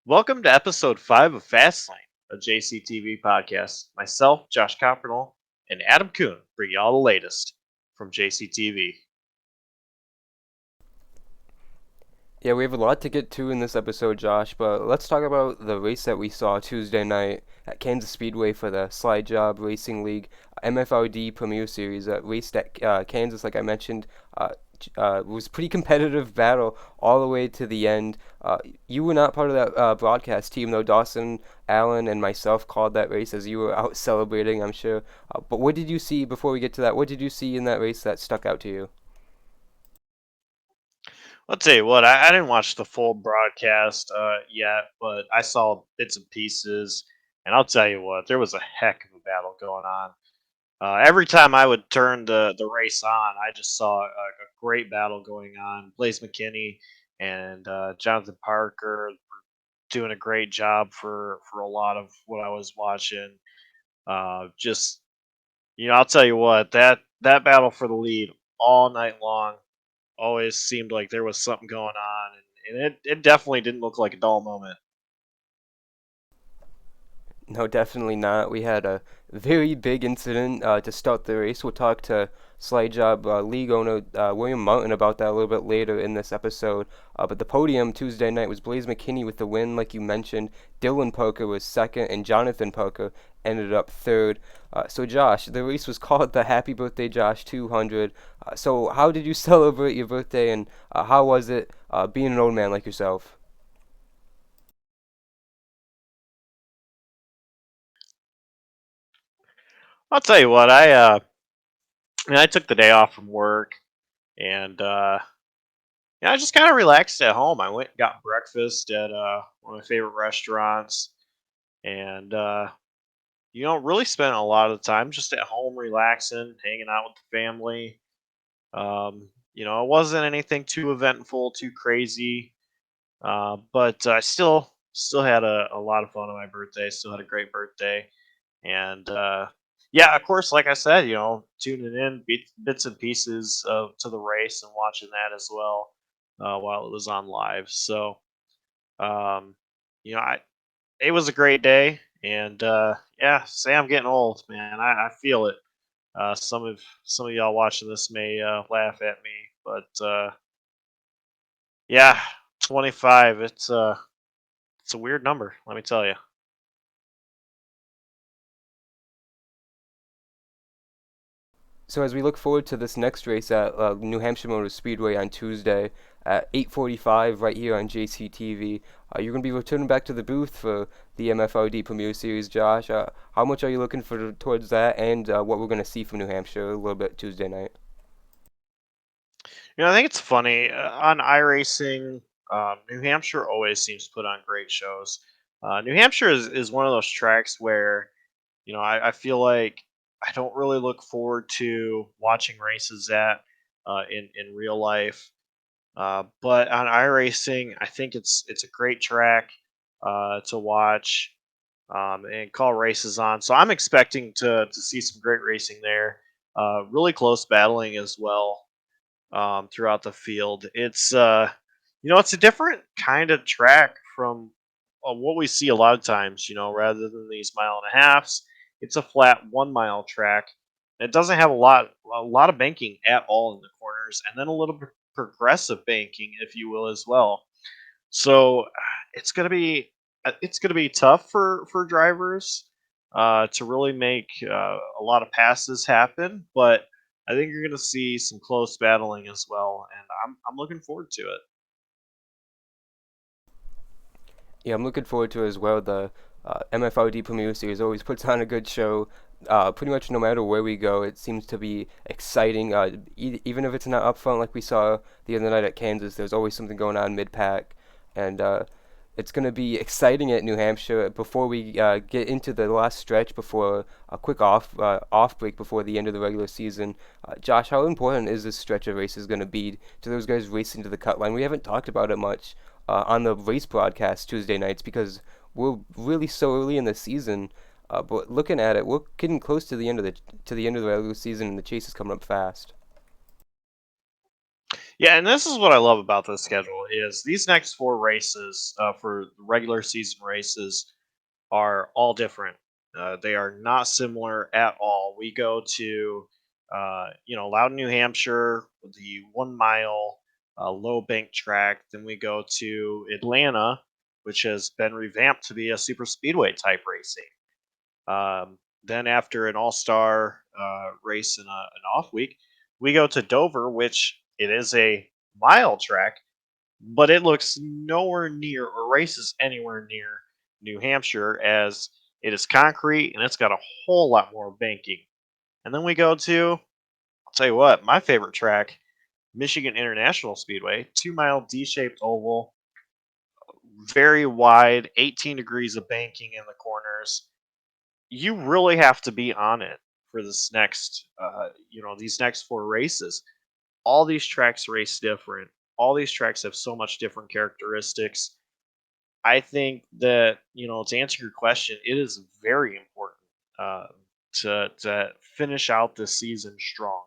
Welcome to episode 5 of Fastlane, a JCTV podcast. Myself, Josh Coppernoll, and Adam Coon bring you all the latest from JCTV. Yeah, we have a lot to get to in this episode, Josh, but let's talk about the race that we saw Tuesday night at Kansas Speedway for the Slide Job Racing League MFRD Premier Series. Raced at Kansas, like I mentioned, was a pretty competitive battle all the way to the end. You were not part of that broadcast team, though. Dawson, Allen, and myself called that race as you were out celebrating, I'm sure. But what did you see, before we get to that, what did you see in that race that stuck out to you? I'll tell you what, I didn't watch the full broadcast yet, but I saw bits and pieces, and I'll tell you what, there was a heck of a battle going on. Every time I would turn the race on, I just saw a great battle going on. Blaze McKinney and Jonathan Parker doing a great job for a lot of what I was watching. Just I'll tell you what that battle for the lead all night long always seemed like there was something going on, and it definitely didn't look like a dull moment. No, definitely not. We had a very big incident to start the race. We'll talk to Slide Job league owner William Martin about that a little bit later in this episode. But the podium Tuesday night was Blaze McKinney with the win, like you mentioned. Dylan Parker was second, and Jonathan Parker ended up third. So, Josh, the race was called the Happy Birthday Josh 200. So, how did you celebrate your birthday, and how was it being an old man like yourself? I'll tell you what, I took the day off from work, and I just kind of relaxed at home. I went and got breakfast at one of my favorite restaurants, and really spent a lot of the time just at home, relaxing, hanging out with the family. It wasn't anything too eventful, too crazy, but I still had a lot of fun on my birthday. Still had a great birthday, and yeah, of course, like I said, tuning in bits and pieces of to the race and watching that as well while it was on live. So um, I it was a great day, and yeah, say I'm getting old, man. I feel it. Some of y'all watching this may laugh at me, but yeah, 25. It's a weird number, let me tell you. So as we look forward to this next race at New Hampshire Motor Speedway on Tuesday at 8:45 right here on JCTV, you're going to be returning back to the booth for the MFRD Premier Series, Josh. How much are you looking for towards that, and what we're going to see from New Hampshire a little bit Tuesday night? I think it's funny on iRacing. New Hampshire always seems to put on great shows. New Hampshire is one of those tracks where I feel like I don't really look forward to watching races at in real life. But on iRacing, I think it's a great track to watch and call races on. So I'm expecting to see some great racing there. Really close battling as well throughout the field. It's a different kind of track from what we see a lot of times. Rather than these mile and a halves, it's a flat 1 mile track. It doesn't have a lot of banking at all in the corners, and then a little bit progressive banking, if you will, as well. So it's gonna be tough for drivers to really make a lot of passes happen, but I think you're gonna see some close battling as well, and I'm looking forward to it. Yeah, I'm looking forward to it as well. The MFRD Premier Series always puts on a good show. Pretty much no matter where we go, it seems to be exciting. Even if it's not up front like we saw the other night at Kansas, there's always something going on mid-pack. And it's going to be exciting at New Hampshire. Before we get into the last stretch, before a quick off break before the end of the regular season, Josh, how important is this stretch of races going to be to those guys racing to the cut line? We haven't talked about it much on the race broadcast Tuesday nights because we're really so early in the season. But looking at it, we're getting close to the end of the regular season, and the chase is coming up fast. Yeah, and this is what I love about this schedule is these next four races for regular season races are all different. They are not similar at all. We go to, Loudon, New Hampshire, the 1 mile low bank track. Then we go to Atlanta, which has been revamped to be a super speedway type racing. Then after an all-star race in an off week, we go to Dover, which it is a mile track, but it looks nowhere near or races anywhere near New Hampshire as it is concrete and it's got a whole lot more banking. And then we go to, I'll tell you what, my favorite track, Michigan International Speedway, 2 mile D shaped oval, very wide, 18 degrees of banking in the corners. You really have to be on it for this next, these next four races. All these tracks race different. All these tracks have so much different characteristics. I think that to answer your question, it is very important uh, to finish out this season strong.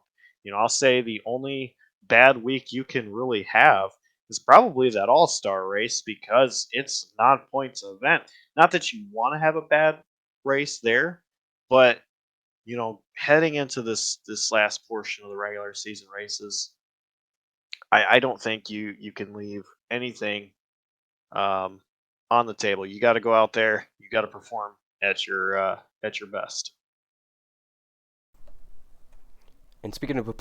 I'll say the only bad week you can really have is probably that All Star race because it's non-points event. Not that you want to have a bad race there, but heading into this last portion of the regular season races, I don't think you can leave anything um, on the table. You got to go out there. You got to perform at your best. And speaking of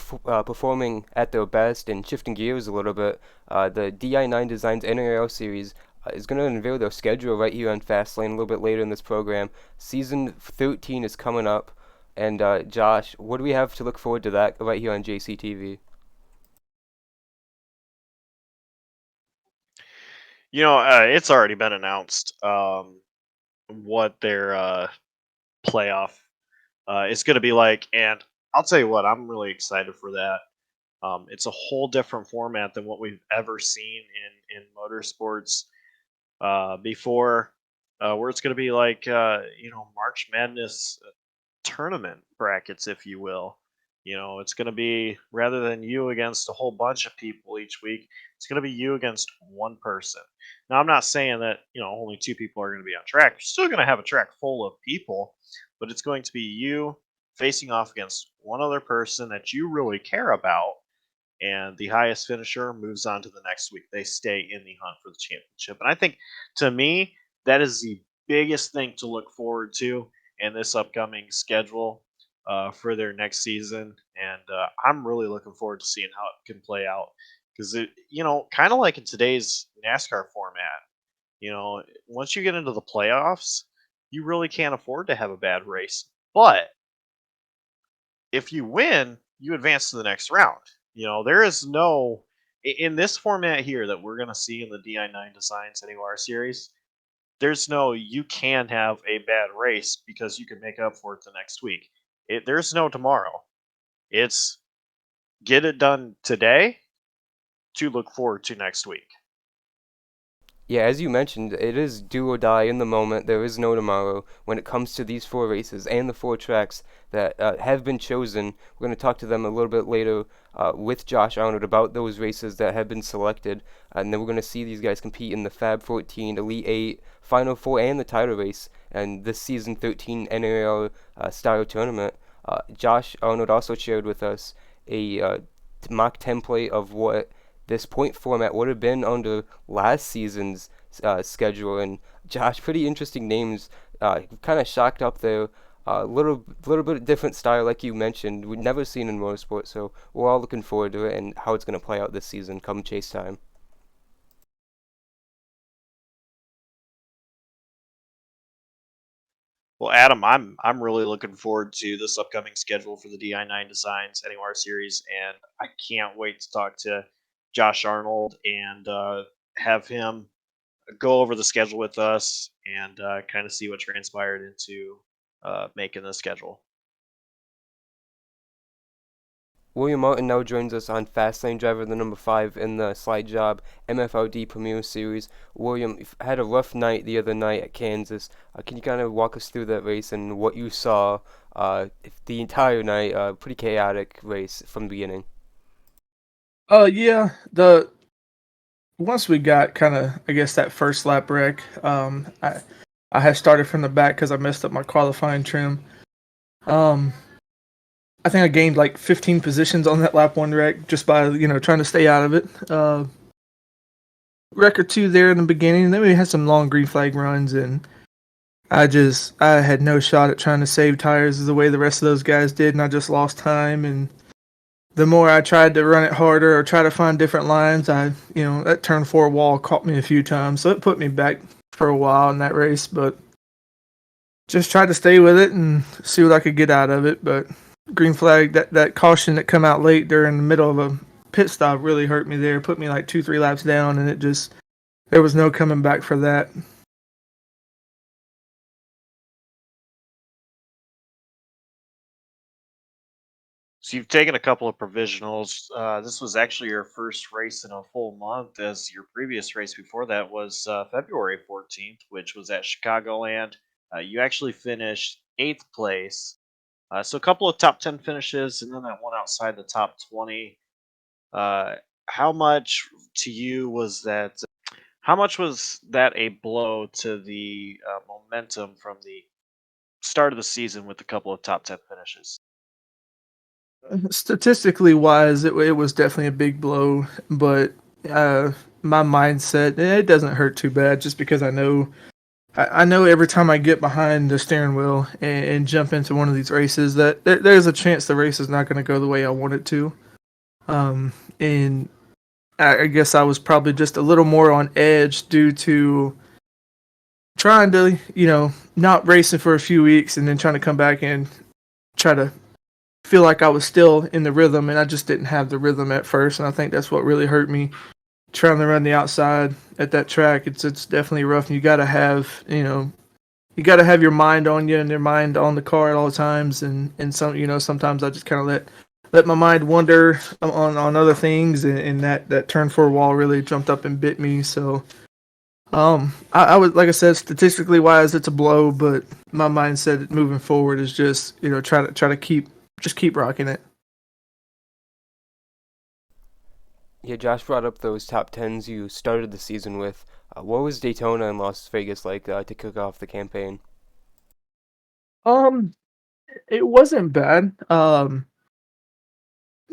performing at their best and shifting gears a little bit, the DI9 Designs NAOR series is going to unveil their schedule right here on Fastlane a little bit later in this program. Season 13 is coming up, and Josh, what do we have to look forward to that right here on JCTV? It's already been announced what their playoff is going to be like, and I'll tell you what, I'm really excited for that. It's a whole different format than what we've ever seen in motorsports before, where it's going to be like March Madness tournament brackets, if you will. It's going to be rather than you against a whole bunch of people each week, it's going to be you against one person. Now, I'm not saying that only two people are going to be on track. You're still going to have a track full of people, but it's going to be you facing off against one other person that you really care about, and the highest finisher moves on to the next week. They stay in the hunt for the championship. And I think to me, that is the biggest thing to look forward to in this upcoming schedule for their next season. And I'm really looking forward to seeing how it can play out. Because, kind of like in today's NASCAR format, once you get into the playoffs, you really can't afford to have a bad race. But if you win, you advance to the next round. There is no in this format here that we're going to see in the DI9 Designs NAOR series. There's no you can have a bad race because you can make up for it the next week. There's no tomorrow. It's get it done today to look forward to next week. Yeah, as you mentioned, it is do or die in the moment. There is no tomorrow when it comes to these four races and the four tracks that have been chosen. We're going to talk to them a little bit later with Josh Arnold about those races that have been selected. And then we're going to see these guys compete in the Fab 14, Elite 8, Final 4, and the title race. And this season 13 NAL style tournament. Josh Arnold also shared with us a mock template of what this point format would have been under last season's schedule. And Josh, pretty interesting names, kind of shocked up there. Little bit different style, like you mentioned, we've never seen in motorsport. So we're all looking forward to it and how it's going to play out this season come chase time. Well, Adam, I'm really looking forward to this upcoming schedule for the DI9 Designs NAOR series, and I can't wait to talk to Josh Arnold and have him go over the schedule with us and kind of see what transpired into making the schedule. William Martin now joins us on Fastlane Driver, the number 5 in the Slide Job MFRD Premier Series. William, you've had a rough night the other night at Kansas. Can you kind of walk us through that race and what you saw the entire night? Pretty chaotic race from the beginning. Yeah. The Once we got kind of, I guess, that first lap wreck, I had started from the back because I messed up my qualifying trim. Um, I think I gained like 15 positions on that lap one wreck just by trying to stay out of it. Wreck or two there in the beginning. Then we had some long green flag runs, and I had no shot at trying to save tires the way the rest of those guys did, and I just lost time. And the more I tried to run it harder or try to find different lines, that turn four wall caught me a few times, so it put me back for a while in that race. But just tried to stay with it and see what I could get out of it. But green flag, that caution that come out late during the middle of a pit stop really hurt me there. Put me like 2-3 laps down, and there was no coming back for that. So you've taken a couple of provisionals. This was actually your first race in a full month, as your previous race before that was February 14th, which was at Chicagoland. You actually finished eighth place. So a couple of top 10 finishes, and then that one outside the top 20. Uh, how much to you was that? How much was that a blow to the momentum from the start of the season with a couple of top 10 finishes? Statistically wise, it was definitely a big blow, but my mindset, it doesn't hurt too bad just because I know every time I get behind the steering wheel and jump into one of these races that there's a chance the race is not going to go the way I want it to. And I guess I was probably just a little more on edge due to trying to, not racing for a few weeks and then trying to come back and try to feel like I was still in the rhythm, and I just didn't have the rhythm at first, and I think that's what really hurt me. Trying to run the outside at that track, it's definitely rough, and you got to have your mind on you and your mind on the car at all times, and sometimes I just kind of let my mind wander on other things, and that turn four wall really jumped up and bit me. So I would, like I said, statistically wise, it's a blow, but my mindset moving forward is just try to keep rocking it. Yeah, Josh brought up those top tens you started the season with. What was Daytona and Las Vegas like to kick off the campaign? Um, it wasn't bad.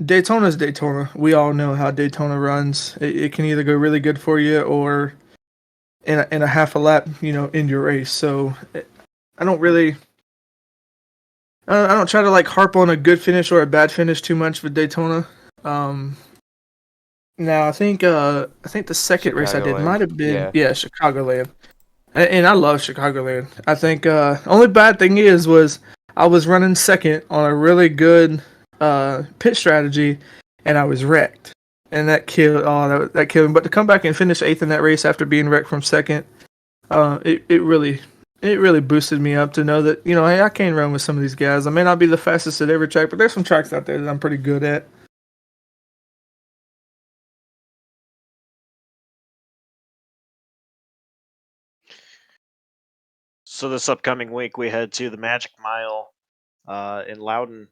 Daytona's Daytona. We all know how Daytona runs. It can either go really good for you or in a half a lap, in your race. So I don't really, I don't try to like harp on a good finish or a bad finish too much with Daytona. Um, Now I think the second race I did Chicagoland. might have been, Yeah. yeah, Chicagoland, and I love Chicagoland. I think only bad thing was I was running second on a really good pit strategy, and I was wrecked, and that killed. Oh, that killed me. But to come back and finish eighth in that race after being wrecked from second, it really boosted me up to know that hey, I can run with some of these guys. I may not be the fastest at every track, but there's some tracks out there that I'm pretty good at. So this upcoming week, we head to the Magic Mile in Loudon,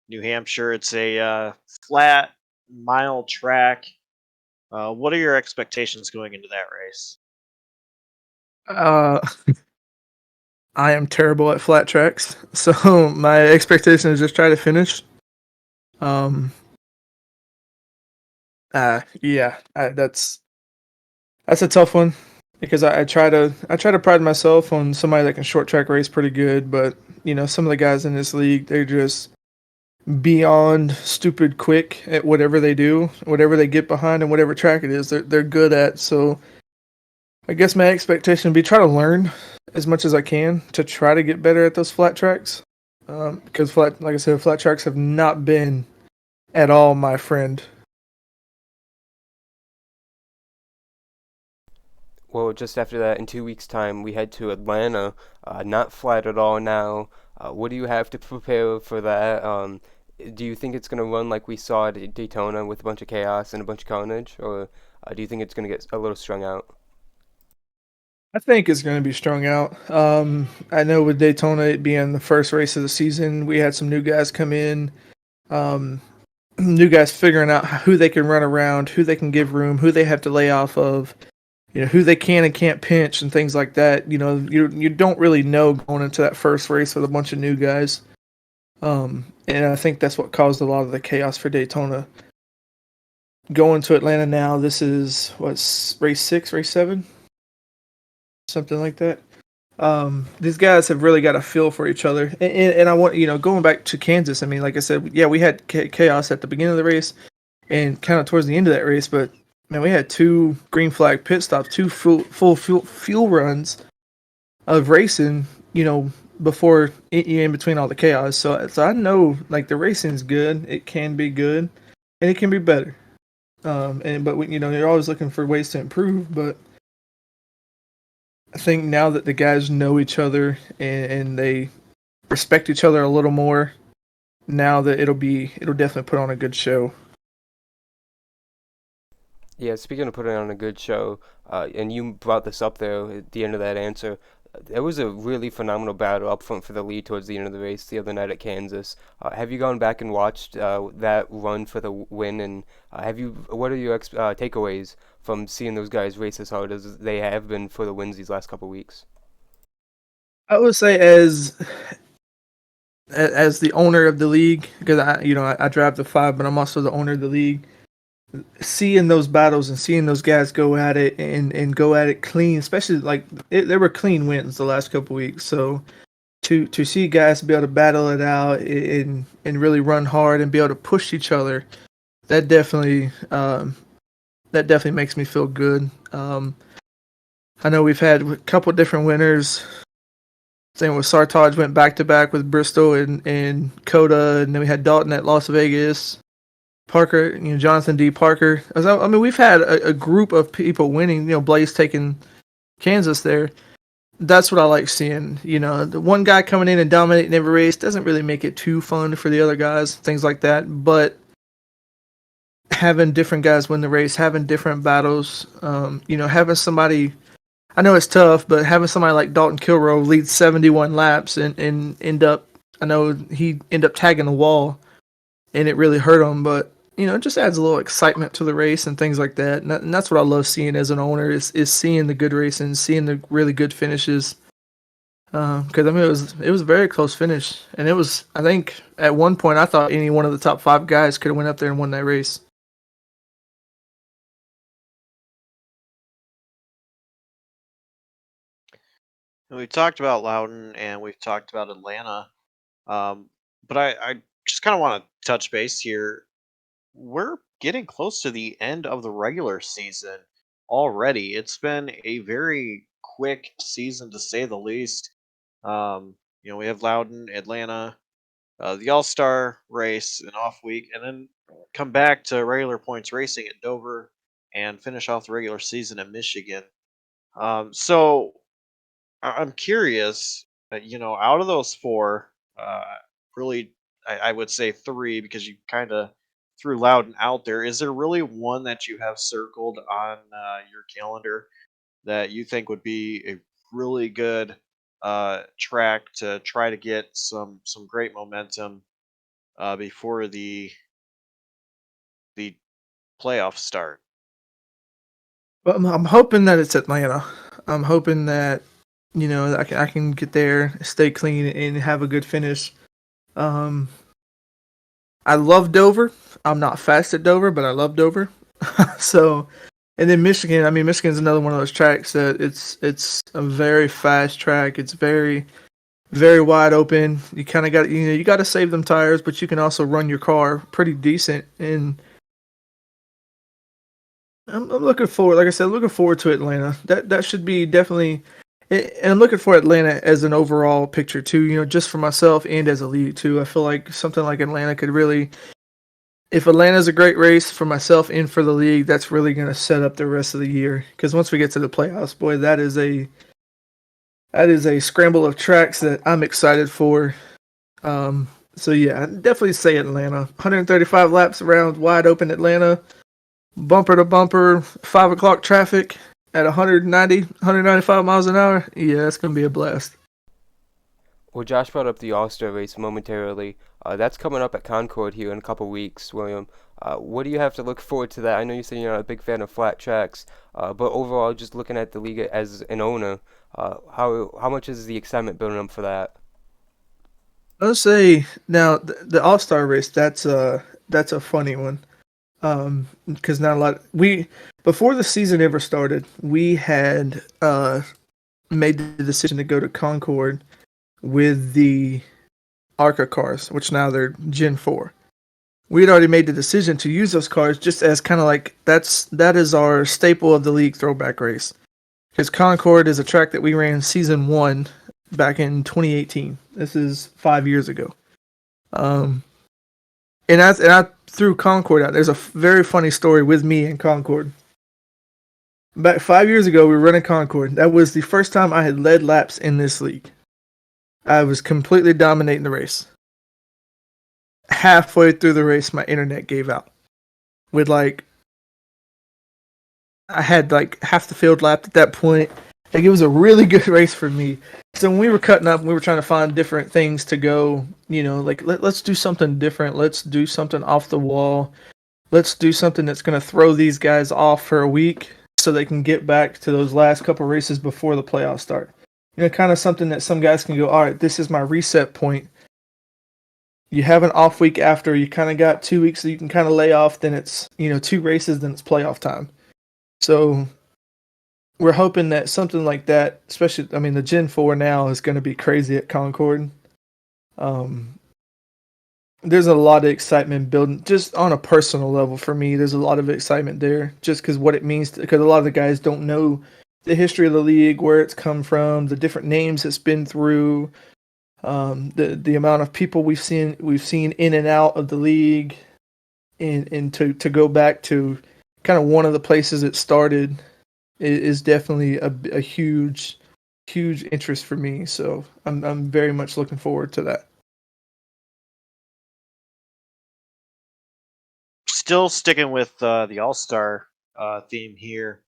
New Hampshire. It's a flat mile track. What are your expectations going into that race? Uh, I am terrible at flat tracks, so my expectation is just try to finish. Um, yeah, that's a tough one because I try to pride myself on somebody that can short track race pretty good, but some of the guys in this league, they're just beyond stupid quick at whatever they do, whatever they get behind, and whatever track it is, they're good at. So I guess my expectation would be try to learn as much as I can to try to get better at those flat tracks. Because like I said, flat tracks have not been at all my friend. Well, just after that, in 2 weeks' time, we head to Atlanta. Not flat at all now. What do you have to prepare for that? Do you think it's going to run like we saw at Daytona with a bunch of chaos and a bunch of carnage? Or do you think it's going to get a little strung out? I think it's going to be strung out. I know with Daytona it being the first race of the season, we had some new guys come in. Um, new guys figuring out who they can run around, who they can give room, who they have to lay off of, who they can and can't pinch and things like that. You don't really know going into that first race with a bunch of new guys. And I think that's what caused a lot of the chaos for Daytona. Going to Atlanta now, this is race 6, race 7, something like that. These guys have really got a feel for each other, and I want going back to Kansas. I mean, like I said, yeah, we had chaos at the beginning of the race, and kind of towards the end of that race. But man, we had 2 green flag pit stops, 2 full fuel runs of racing. Before in between all the chaos. So I know like the racing's good. It can be good, and it can be better. But you're always looking for ways to improve. But I think now that the guys know each other and they respect each other a little more, now that it'll definitely put on a good show. Yeah, speaking of putting on a good show, and you brought this up there at the end of that answer, there was a really phenomenal battle up front for the lead towards the end of the race the other night at Kansas. Have you gone back and watched that run for the win, and what are your takeaways from seeing those guys race as hard as they have been for the wins these last couple of weeks? I would say as the owner of the league, because I drive the 5, but I'm also the owner of the league. Seeing those battles and seeing those guys go at it and go at it clean, especially there were clean wins the last couple weeks. So to see guys be able to battle it out and really run hard and be able to push each other, that definitely makes me feel good. I know we've had a couple different winners. Same with Sartaj went back to back with Bristol and COTA, and then we had Dalton at Las Vegas. Parker, Jonathan D. Parker. I mean, we've had a group of people winning. Blaze taking Kansas there. That's what I like seeing. The one guy coming in and dominating every race doesn't really make it too fun for the other guys, things like that. But having different guys win the race, having different battles, having somebody. I know it's tough, but having somebody like Dalton Kilroe lead 71 laps and end up. I know he end up tagging the wall, and it really hurt him, but it just adds a little excitement to the race and things like that. And that's what I love seeing as an owner is seeing the good racing, seeing the really good finishes. Because it was a very close finish, and it was. I think at one point I thought any one of the top 5 guys could have went up there and won that race. We've talked about Loudon and we've talked about Atlanta, but I just kind of want to touch base here. We're getting close to the end of the regular season already. It's been a very quick season to say the least. We have Loudon, Atlanta, the All Star race, an off week, and then come back to regular points racing at Dover and finish off the regular season in Michigan. So I'm curious, out of those 4, really, I would say 3 because you kind of threw Loudon out there. Is there really one that you have circled on your calendar that you think would be a really good track to try to get some great momentum before the playoffs start? But I'm hoping that it's Atlanta. I'm hoping that I can get there, stay clean, and have a good finish. I love Dover. I'm not fast at Dover, but I love Dover. So, and then Michigan. I mean, Michigan's another one of those tracks that it's a very fast track. It's very, very wide open. You kind of got you got to save them tires, but you can also run your car pretty decent. And I'm looking forward. Like I said, looking forward to Atlanta. That should be definitely. And I'm looking for Atlanta as an overall picture too. Just for myself and as a league too. I feel like something like Atlanta could really. If Atlanta's a great race for myself and for the league, that's really going to set up the rest of the year. Because once we get to the playoffs, boy, that is a scramble of tracks that I'm excited for. So yeah, I'd definitely say Atlanta. 135 laps around wide open Atlanta, bumper to bumper, 5 o'clock traffic at 195 miles an hour. Yeah, it's going to be a blast. Well, Josh brought up the All-Star race momentarily. That's coming up at Concord here in a couple weeks, William. What do you have to look forward to that? I know you said you're not a big fan of flat tracks, but overall, just looking at the league as an owner, how much is the excitement building up for that? I'll say now the All Star race. That's a funny one. Because not a lot. We before the season ever started, we had made the decision to go to Concord with the ARCA cars, which now they're Gen 4. We had already made the decision to use those cars just as kind of like that is our staple of the league throwback race. Because Concord is a track that we ran season 1 back in 2018. This is 5 years ago. And I threw Concord out. There's a very funny story with me in Concord. Back 5 years ago, we were running Concord. That was the first time I had led laps in this league. I was completely dominating the race. Halfway through the race, my internet gave out. I had like half the field lapped at that point. Like, it was a really good race for me. So when we were cutting up, we were trying to find different things to go, like let's do something different. Let's do something off the wall. Let's do something that's going to throw these guys off for a week so they can get back to those last couple races before the playoffs start. Kind of something that some guys can go, all right, this is my reset point. You have an off week after. You kind of got 2 weeks so you can kind of lay off. Then it's, 2 races, then it's playoff time. So we're hoping that something like that, especially, the Gen 4 now is going to be crazy at Concord. There's a lot of excitement building, just on a personal level for me. There's a lot of excitement there, just because what it means, because a lot of the guys don't know the history of the league, where it's come from, the different names it's been through, the amount of people we've seen in and out of the league, and to go back to kind of one of the places it started is definitely a huge interest for me. So I'm very much looking forward to that. Still sticking with the All-Star theme here.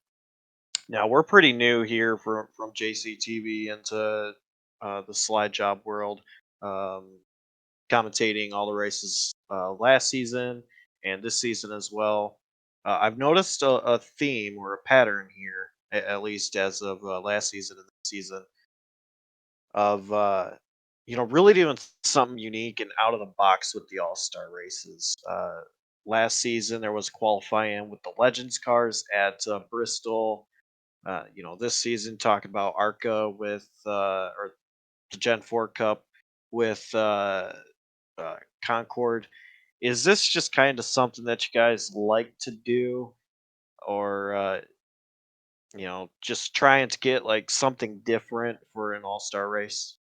Now, we're pretty new here from JCTV into the slide job world, commentating all the races last season and this season as well. I've noticed a theme or a pattern here, at least as of last season and this season, of really doing something unique and out of the box with the All-Star races. Last season there was qualifying with the Legends cars at Bristol. This season talking about ARCA with or the Gen 4 Cup with Concord. Is this just kind of something that you guys like to do, or just trying to get like something different for an all-star race?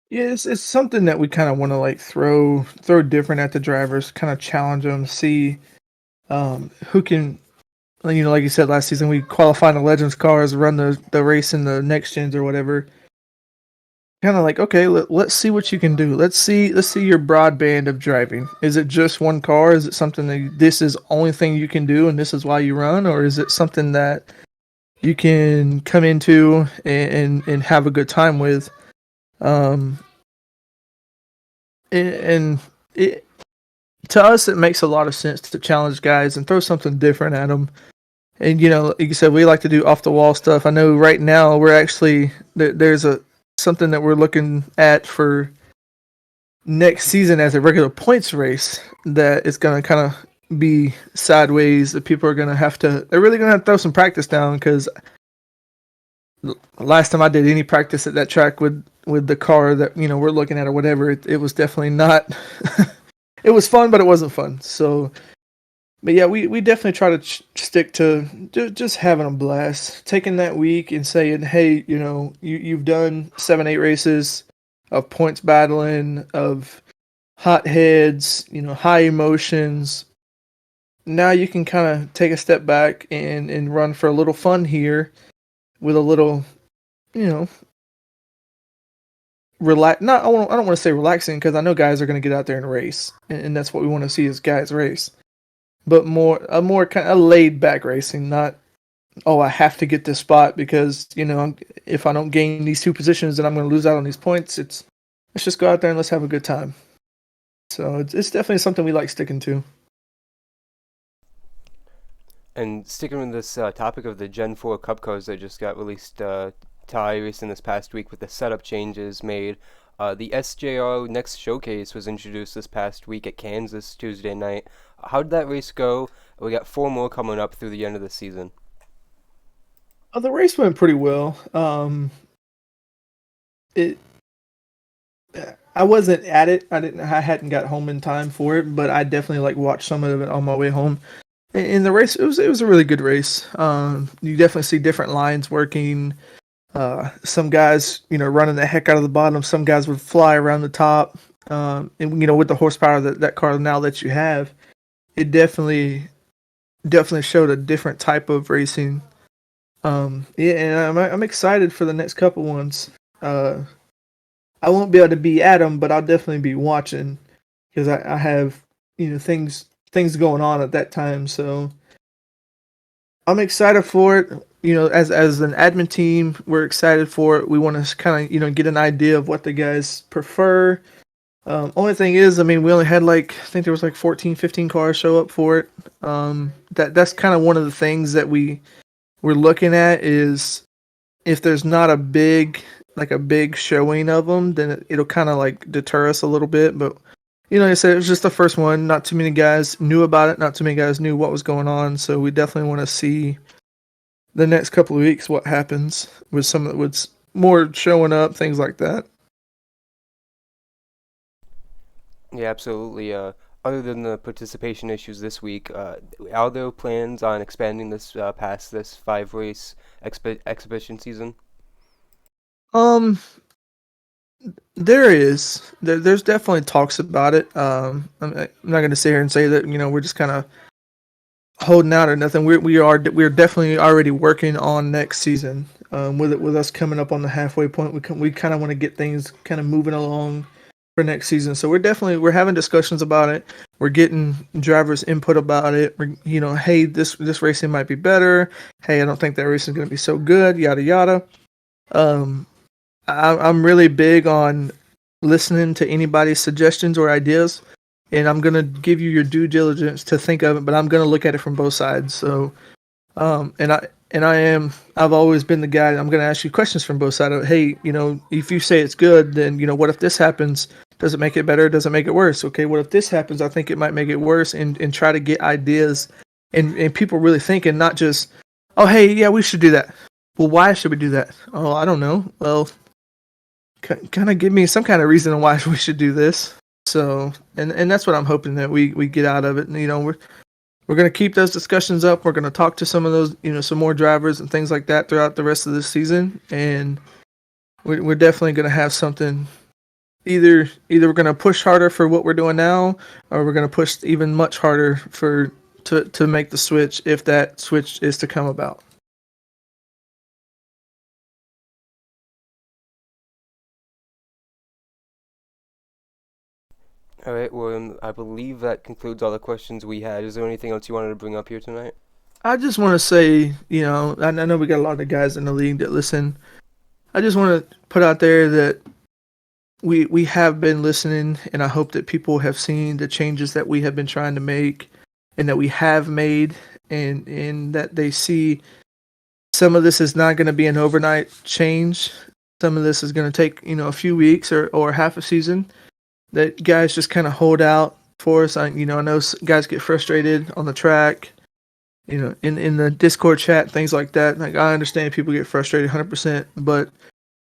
Yeah, it's something that we kind of want to like throw different at the drivers, kind of challenge them, see who can. Like you said last season, we qualified the Legends cars, run the race in the next gens or whatever. Kind of like, okay, let's see what you can do. Let's see your broadband of driving. Is it just one car? Is it something that this is the only thing you can do and this is why you run, or is it something that you can come into and have a good time with? And it, to us, it makes a lot of sense to challenge guys and throw something different at them. And like you said, we like to do off the wall stuff. I know right now we're actually there's something that we're looking at for next season as a regular points race that is going to kind of be sideways. That people are going to they're really going to have to throw some practice down, because last time I did any practice at that track with the car that we're looking at or whatever, it was definitely not. It was fun, but it wasn't fun. So. But yeah, we definitely try to stick to just having a blast, taking that week and saying, hey, you've done 7-8 races of points battling, of hot heads, high emotions. Now you can kind of take a step back and run for a little fun here with a little, relax. I don't want to say relaxing, because I know guys are going to get out there and race, and that's what we want to see is guys race. But a more kind of laid back racing, not, I have to get this spot because if I don't gain these 2 positions, then I'm going to lose out on these points. It's let's just go out there and let's have a good time. So it's definitely something we like sticking to. And sticking with this topic of the Gen 4 Cup cars that just got released to iRacing this past week with the setup changes made, the SJRL Next Showcase was introduced this past week at Kansas Tuesday night. How did that race go? We got 4 more coming up through the end of the season. The race went pretty well. It I wasn't at it. I hadn't got home in time for it, but I definitely watched some of it on my way home. In the race, it was a really good race. You definitely see different lines working. Some guys, running the heck out of the bottom. Some guys would fly around the top. And with the horsepower that car now that you have, it definitely showed a different type of racing. Yeah, and I'm excited for the next couple ones. I won't be able to be at them, but I'll definitely be watching because I have things going on at that time. So I'm excited for it. As an admin team, we're excited for it. We want to kind of get an idea of what the guys prefer. Only thing is, we only had I think there was 14, 15 cars show up for it. That's kind of one of the things that we're looking at is if there's not a big showing of them, then it'll kind of deter us a little bit. But like I said, it was just the first one. Not too many guys knew about it. Not too many guys knew what was going on. So we definitely want to see the next couple of weeks what happens with more showing up, things like that. Yeah, absolutely. Other than the participation issues this week, are there plans on expanding this past this 5-race exhibition season? There is. There's definitely talks about it. I'm not going to sit here and say that we're just kind of holding out or nothing. We're definitely already working on next season. With us coming up on the halfway point, we kind of want to get things kind of moving along for next season. So we're having discussions about it. We're getting drivers' input about it. Hey, this racing might be better. Hey, I don't think that racing is going to be so good. Yada yada. I'm really big on listening to anybody's suggestions or ideas, and I'm gonna give you your due diligence to think of it. But I'm gonna look at it from both sides. So, I've always been the guy. I'm gonna ask you questions from both sides. Hey, if you say it's good, then what if this happens? Does it make it better? Does it make it worse? Okay, what if this happens? I think it might make it worse, and try to get ideas, and people really thinking, not just, oh hey, yeah, we should do that. Well, why should we do that? Oh, I don't know. Well, kind of give me some kind of reason why we should do this. So, and that's what I'm hoping that we get out of it. And, we're going to keep those discussions up. We're going to talk to some of those, some more drivers and things like that throughout the rest of this season. And we're definitely going to have something. Either we're going to push harder for what we're doing now, or we're going to push even much harder to make the switch if that switch is to come about. All right, William, I believe that concludes all the questions we had. Is there anything else you wanted to bring up here tonight? I just want to say, I know we got a lot of guys in the league that listen. I just want to put out there that we have been listening, and I hope that people have seen the changes that we have been trying to make and that we have made, and that they see some of this is not going to be an overnight change. Some of this is going to take, a few weeks or half a season. That guys just kind of hold out for us. I know guys get frustrated on the track, in the Discord chat, things like that. I understand people get frustrated 100%, but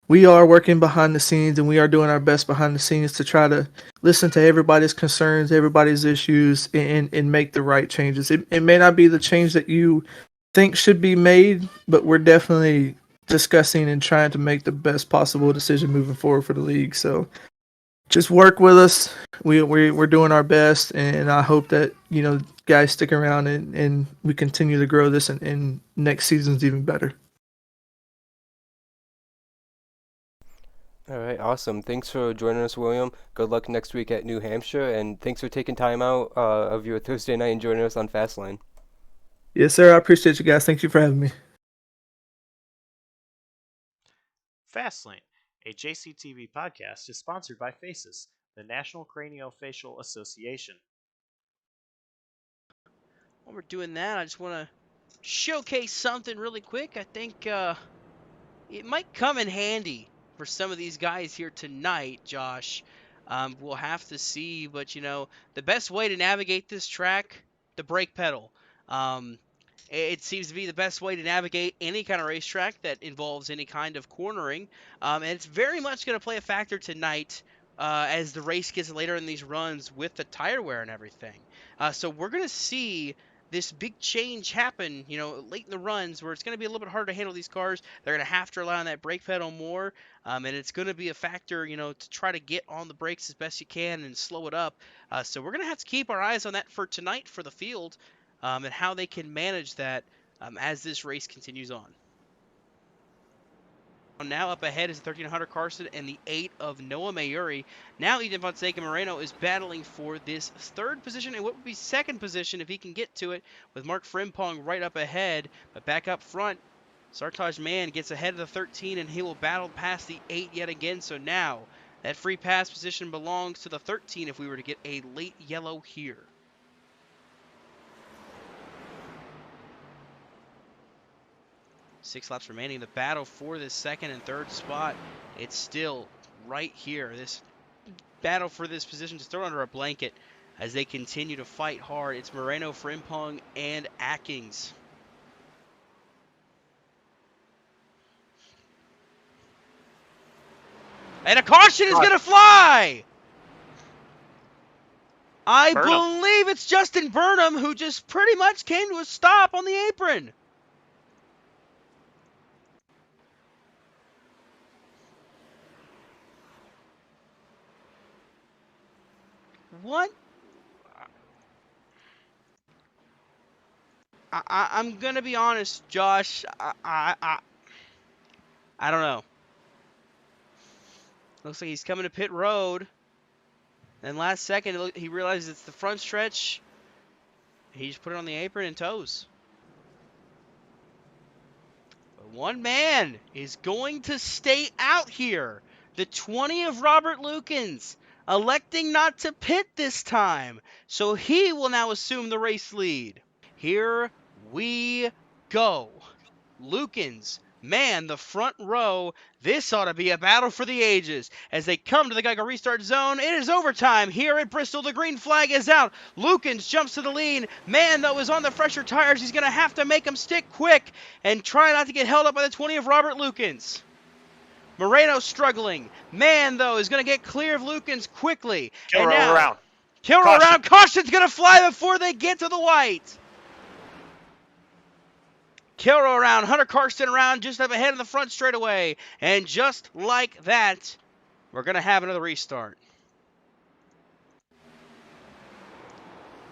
we are working behind the scenes, and we are doing our best behind the scenes to try to listen to everybody's concerns, everybody's issues, and make the right changes. It may not be the change that you think should be made, but we're definitely discussing and trying to make the best possible decision moving forward for the league. So just work with us. We're doing our best, and I hope that guys stick around and we continue to grow this, and next season's even better. All right, awesome. Thanks for joining us, William. Good luck next week at New Hampshire, and thanks for taking time out of your Thursday night and joining us on Fastlane. Yes, sir. I appreciate you guys. Thank you for having me. Fastlane, A JCTV podcast is sponsored by FACES, the National Craniofacial Association. While we're doing that, I just want to showcase something really quick. I think it might come in handy for some of these guys here tonight, Josh. We'll have to see, but you know, the best way to navigate this track, the brake pedal. It seems to be the best way to navigate any kind of racetrack that involves any kind of cornering, and it's very much going to play a factor tonight as the race gets later in these runs with the tire wear and everything. So we're going to see this big change happen, you know, late in the runs where it's going to be a little bit harder to handle these cars. They're going to have to rely on that brake pedal more, and it's going to be a factor, you know, to try to get on the brakes as best you can and slow it up. So we're going to have to keep our eyes on that for tonight for the field, and how they can manage that as this race continues on. Now up ahead is the 13 Hunter Carson and the 8 of Noah Mayuri. Now Ethan Fonseca Moreno is battling for this third position and what would be second position if he can get to it, with Mark Frimpong right up ahead. But back up front, Sartaj Mann gets ahead of the 13 and he will battle past the 8 yet again. So now that free pass position belongs to the 13 if we were to get a late yellow here. Six laps remaining. The battle for this second and third spot, it's still right here. This battle for this position just thrown under a blanket as they continue to fight hard. It's Moreno, Frimpong, and Atkins. And a caution is going to fly! I believe it's Justin Burnham who just pretty much came to a stop on the apron. What? I'm gonna be honest, Josh. I don't know. Looks like he's coming to pit road. And last second, he realizes it's the front stretch. He just put it on the apron and toes. But one man is going to stay out here. The 20 of Robert Lukens, electing not to pit this time, so he will now assume the race lead. Here we go. Lukens, man, the front row. This ought to be a battle for the ages. As they come to the Geico restart zone, it is overtime here at Bristol. The green flag is out. Lukens jumps to the lead. Man, though, is on the fresher tires. He's going to have to make them stick quick and try not to get held up by the 20 of Robert Lukens. Moreno struggling. Man, though, is going to get clear of Lukens quickly. Kilrow around. Kilrow around. Caution's going to fly before they get to the white. Kilrow around. Hunter Karsten around just up ahead in the front straightaway. And just like that, we're going to have another restart.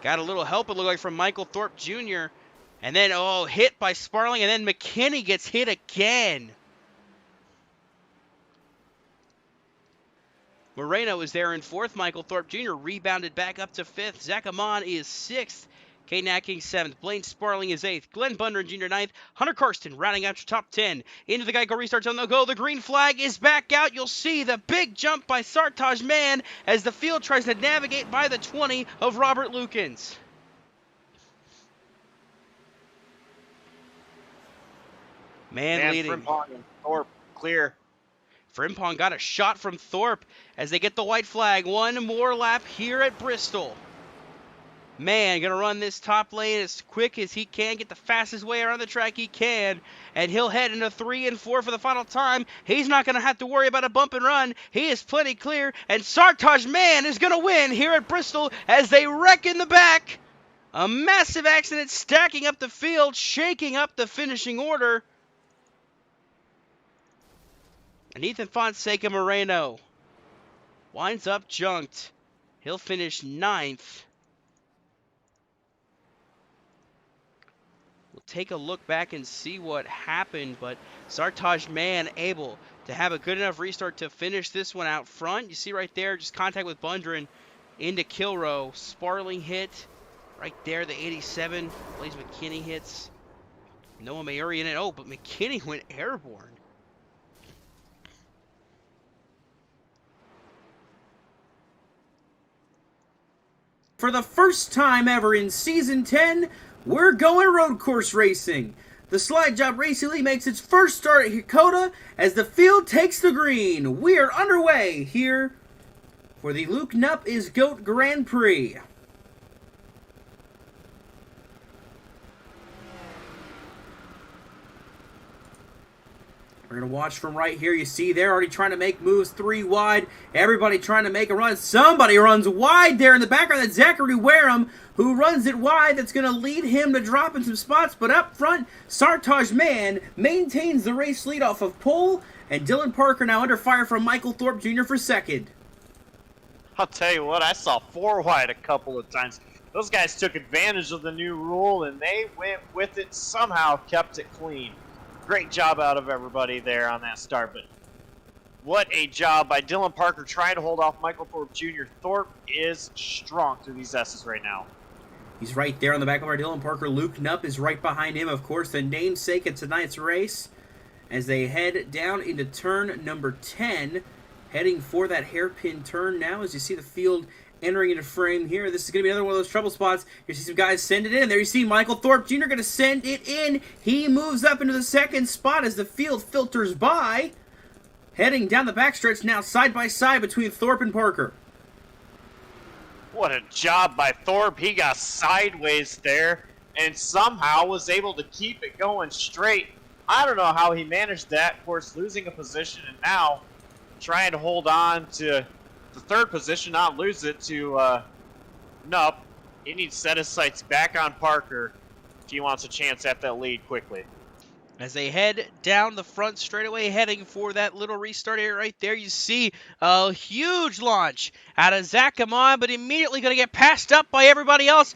Got a little help, it looked like, from Michael Thorpe Jr. And then, hit by Sparling. And then McKinney gets hit again. Moreno is there in fourth. Michael Thorpe Jr. rebounded back up to fifth. Zach Amon is sixth. Caden Atkins seventh. Blaine Sparling is eighth. Glenn Bundren Jr. ninth. Hunter Karsten rounding out your top 10. Into the Geico restart zone they'll go. The green flag is back out. You'll see the big jump by Sartaj Mann as the field tries to navigate by the 20 of Robert Lukens. Man leading. Frimpong and Thorpe clear. Frimpong got a shot from Thorpe as they get the white flag. One more lap here at Bristol. Man, going to run this top lane as quick as he can, get the fastest way around the track he can, and he'll head into 3 and 4 for the final time. He's not going to have to worry about a bump and run. He is plenty clear, and Sartaj Mann is going to win here at Bristol as they wreck in the back. A massive accident stacking up the field, shaking up the finishing order. And Ethan Fonseca Moreno winds up junked. He'll finish 9th. We'll take a look back and see what happened, but Sartaj Mann able to have a good enough restart to finish this one out front. You see right there, just contact with Bundren into Kilrow. Sparling hit right there, the 87. Blaze McKinney hits. Noah Mayuri in it. Oh, but McKinney went airborne. for the first time ever in Season 10, we're going road course racing. The Slide Job Racing League makes its first start at COTA as the field takes the green. We are underway here for the Luke Knupp is GOAT Grand Prix. We're going to watch from right here. You see they're already trying to make moves 3 wide. Everybody trying to make a run. Somebody runs wide there in the background. That's Zachary Wareham who runs it wide. That's going to lead him to drop in some spots. But up front, Sartaj Mann maintains the race lead off of pole. And Dylan Parker now under fire from Michael Thorpe Jr. for second. I'll tell you what, I saw 4 wide a couple of times. Those guys took advantage of the new rule, and they went with it, somehow kept it clean. Great job out of everybody there on that start, but what a job by Dylan Parker trying to hold off Michael Thorpe Jr. Thorpe is strong through these S's right now. He's right there on the back of our Dylan Parker. Luke Knupp is right behind him, of course, the namesake of tonight's race, as they head down into turn number 10, heading for that hairpin turn now as you see the field entering into frame here. This is going to be another one of those trouble spots. You see some guys send it in. There you see Michael Thorpe Jr. going to send it in. He moves up into the second spot as the field filters by. Heading down the backstretch now side by side between Thorpe and Parker. What a job by Thorpe. He got sideways there and somehow was able to keep it going straight. I don't know how he managed that. Of course, losing a position and now trying to hold on to the 3rd position, not lose it to Knupp. He needs to set his sights back on Parker if he wants a chance at that lead quickly. As they head down the front straightaway, heading for that little restart area right there, you see a huge launch out of Zach Amon, but immediately going to get passed up by everybody else.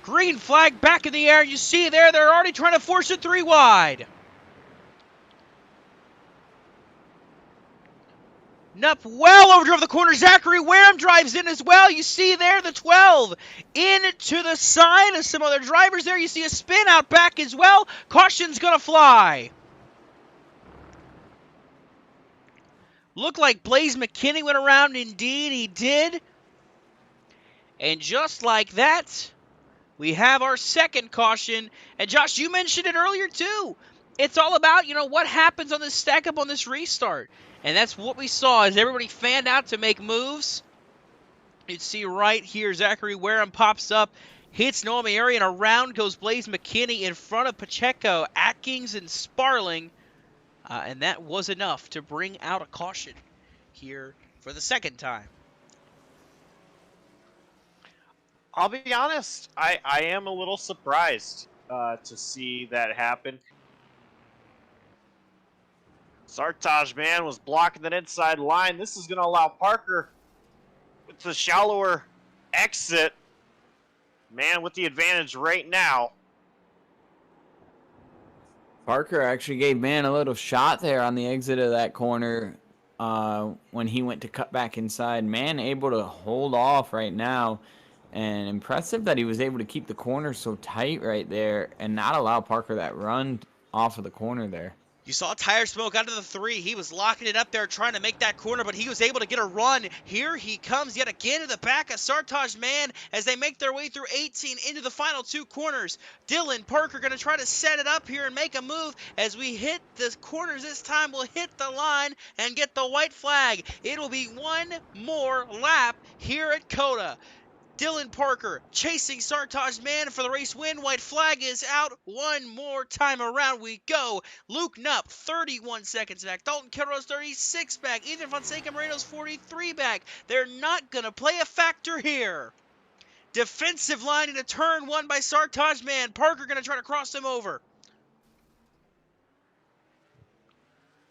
Green flag back in the air. You see there, they're already trying to force it 3 wide. Knupp well overdrove the corner. Zachary Wareham drives in as well. You see there the 12 into the side of some other drivers there. You see a spin out back as well. Caution's going to fly. Looked like Blaze McKinney went around. Indeed, he did. And just like that, we have our second caution. And Josh, you mentioned it earlier too. It's all about, what happens on this stack up on this restart. And that's what we saw as everybody fanned out to make moves. You'd see right here, Zachary Wareham pops up, hits Noah Mayeri, and around goes Blaze McKinney in front of Pacheco, Atkins, and Sparling. And that was enough to bring out a caution here for the second time. I'll be honest, I am a little surprised to see that happen. Sartaj Mann was blocking that inside line. This is going to allow Parker with the shallower exit. Mann with the advantage right now. Parker actually gave Mann a little shot there on the exit of that corner when he went to cut back inside. Mann able to hold off right now. And impressive that he was able to keep the corner so tight right there and not allow Parker that run off of the corner there. You saw tire smoke out of the 3. He was locking it up there trying to make that corner, but he was able to get a run. Here he comes yet again to the back of Sartaj Mann as they make their way through 18 into the final 2 corners. Dylan Parker going to try to set it up here and make a move. As we hit the corners this time, we'll hit the line and get the white flag. It'll be one more lap here at COTA. Dylan Parker chasing Sartaj Mann for the race win. White flag is out. One more time around we go. Luke Knupp, 31 seconds back. Dalton Kelrose, 36 back. Ethan Fonseca Moreno's 43 back. They're not going to play a factor here. Defensive line into turn 1 by Sartaj Mann. Parker going to try to cross him over.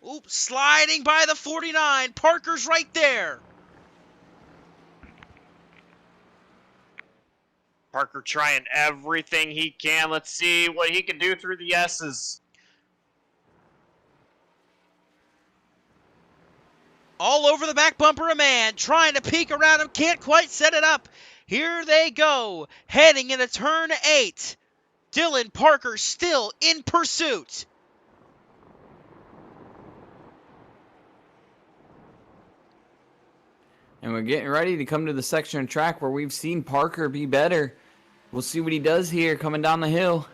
Oops, sliding by the 49. Parker's right there. Parker trying everything he can. Let's see what he can do through the S's. All over the back bumper of Mann, trying to peek around him, can't quite set it up. Here they go, heading into turn 8. Dylan Parker still in pursuit. And we're getting ready to come to the section of track where we've seen Parker be better. We'll see what he does here coming down the hill.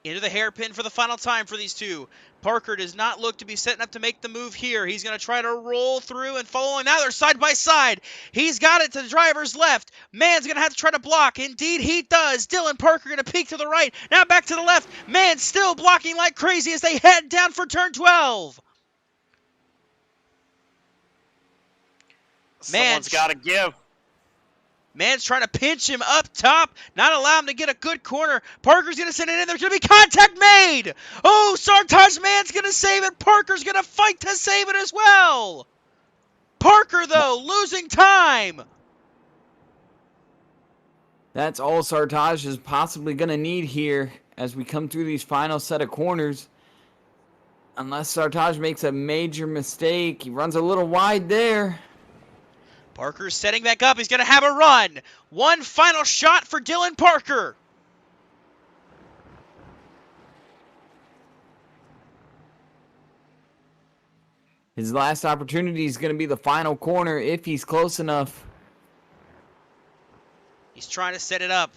Into the hairpin for the final time for these two. Parker does not look to be setting up to make the move here. He's going to try to roll through and following now. They're side by side. He's got it to the driver's left. Man's going to have to try to block. Indeed, he does. Dylan Parker going to peek to the right. Now back to the left. Man still blocking like crazy as they head down for turn 12. Someone's got to give. Man's trying to pinch him up top, not allow him to get a good corner. Parker's going to send it in. There's going to be contact made. Oh, Sartaj Man's going to save it. Parker's going to fight to save it as well. Parker, though, losing time. That's all Sartaj is possibly going to need here as we come through these final set of corners. Unless Sartaj makes a major mistake. He runs a little wide there. Parker's setting back up. He's going to have a run. One final shot for Dylan Parker. His last opportunity is going to be the final corner if he's close enough. He's trying to set it up.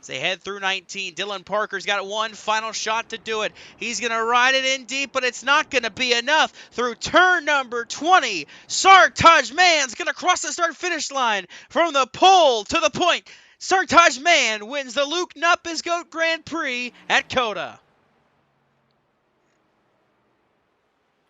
As they head through 19, Dylan Parker's got one final shot to do it. He's going to ride it in deep, but it's not going to be enough. Through turn number 20, Sartaj Man's going to cross the start-finish line from the pole to the point. Sartaj Man wins the Luke Nupp's Goat Grand Prix at COTA.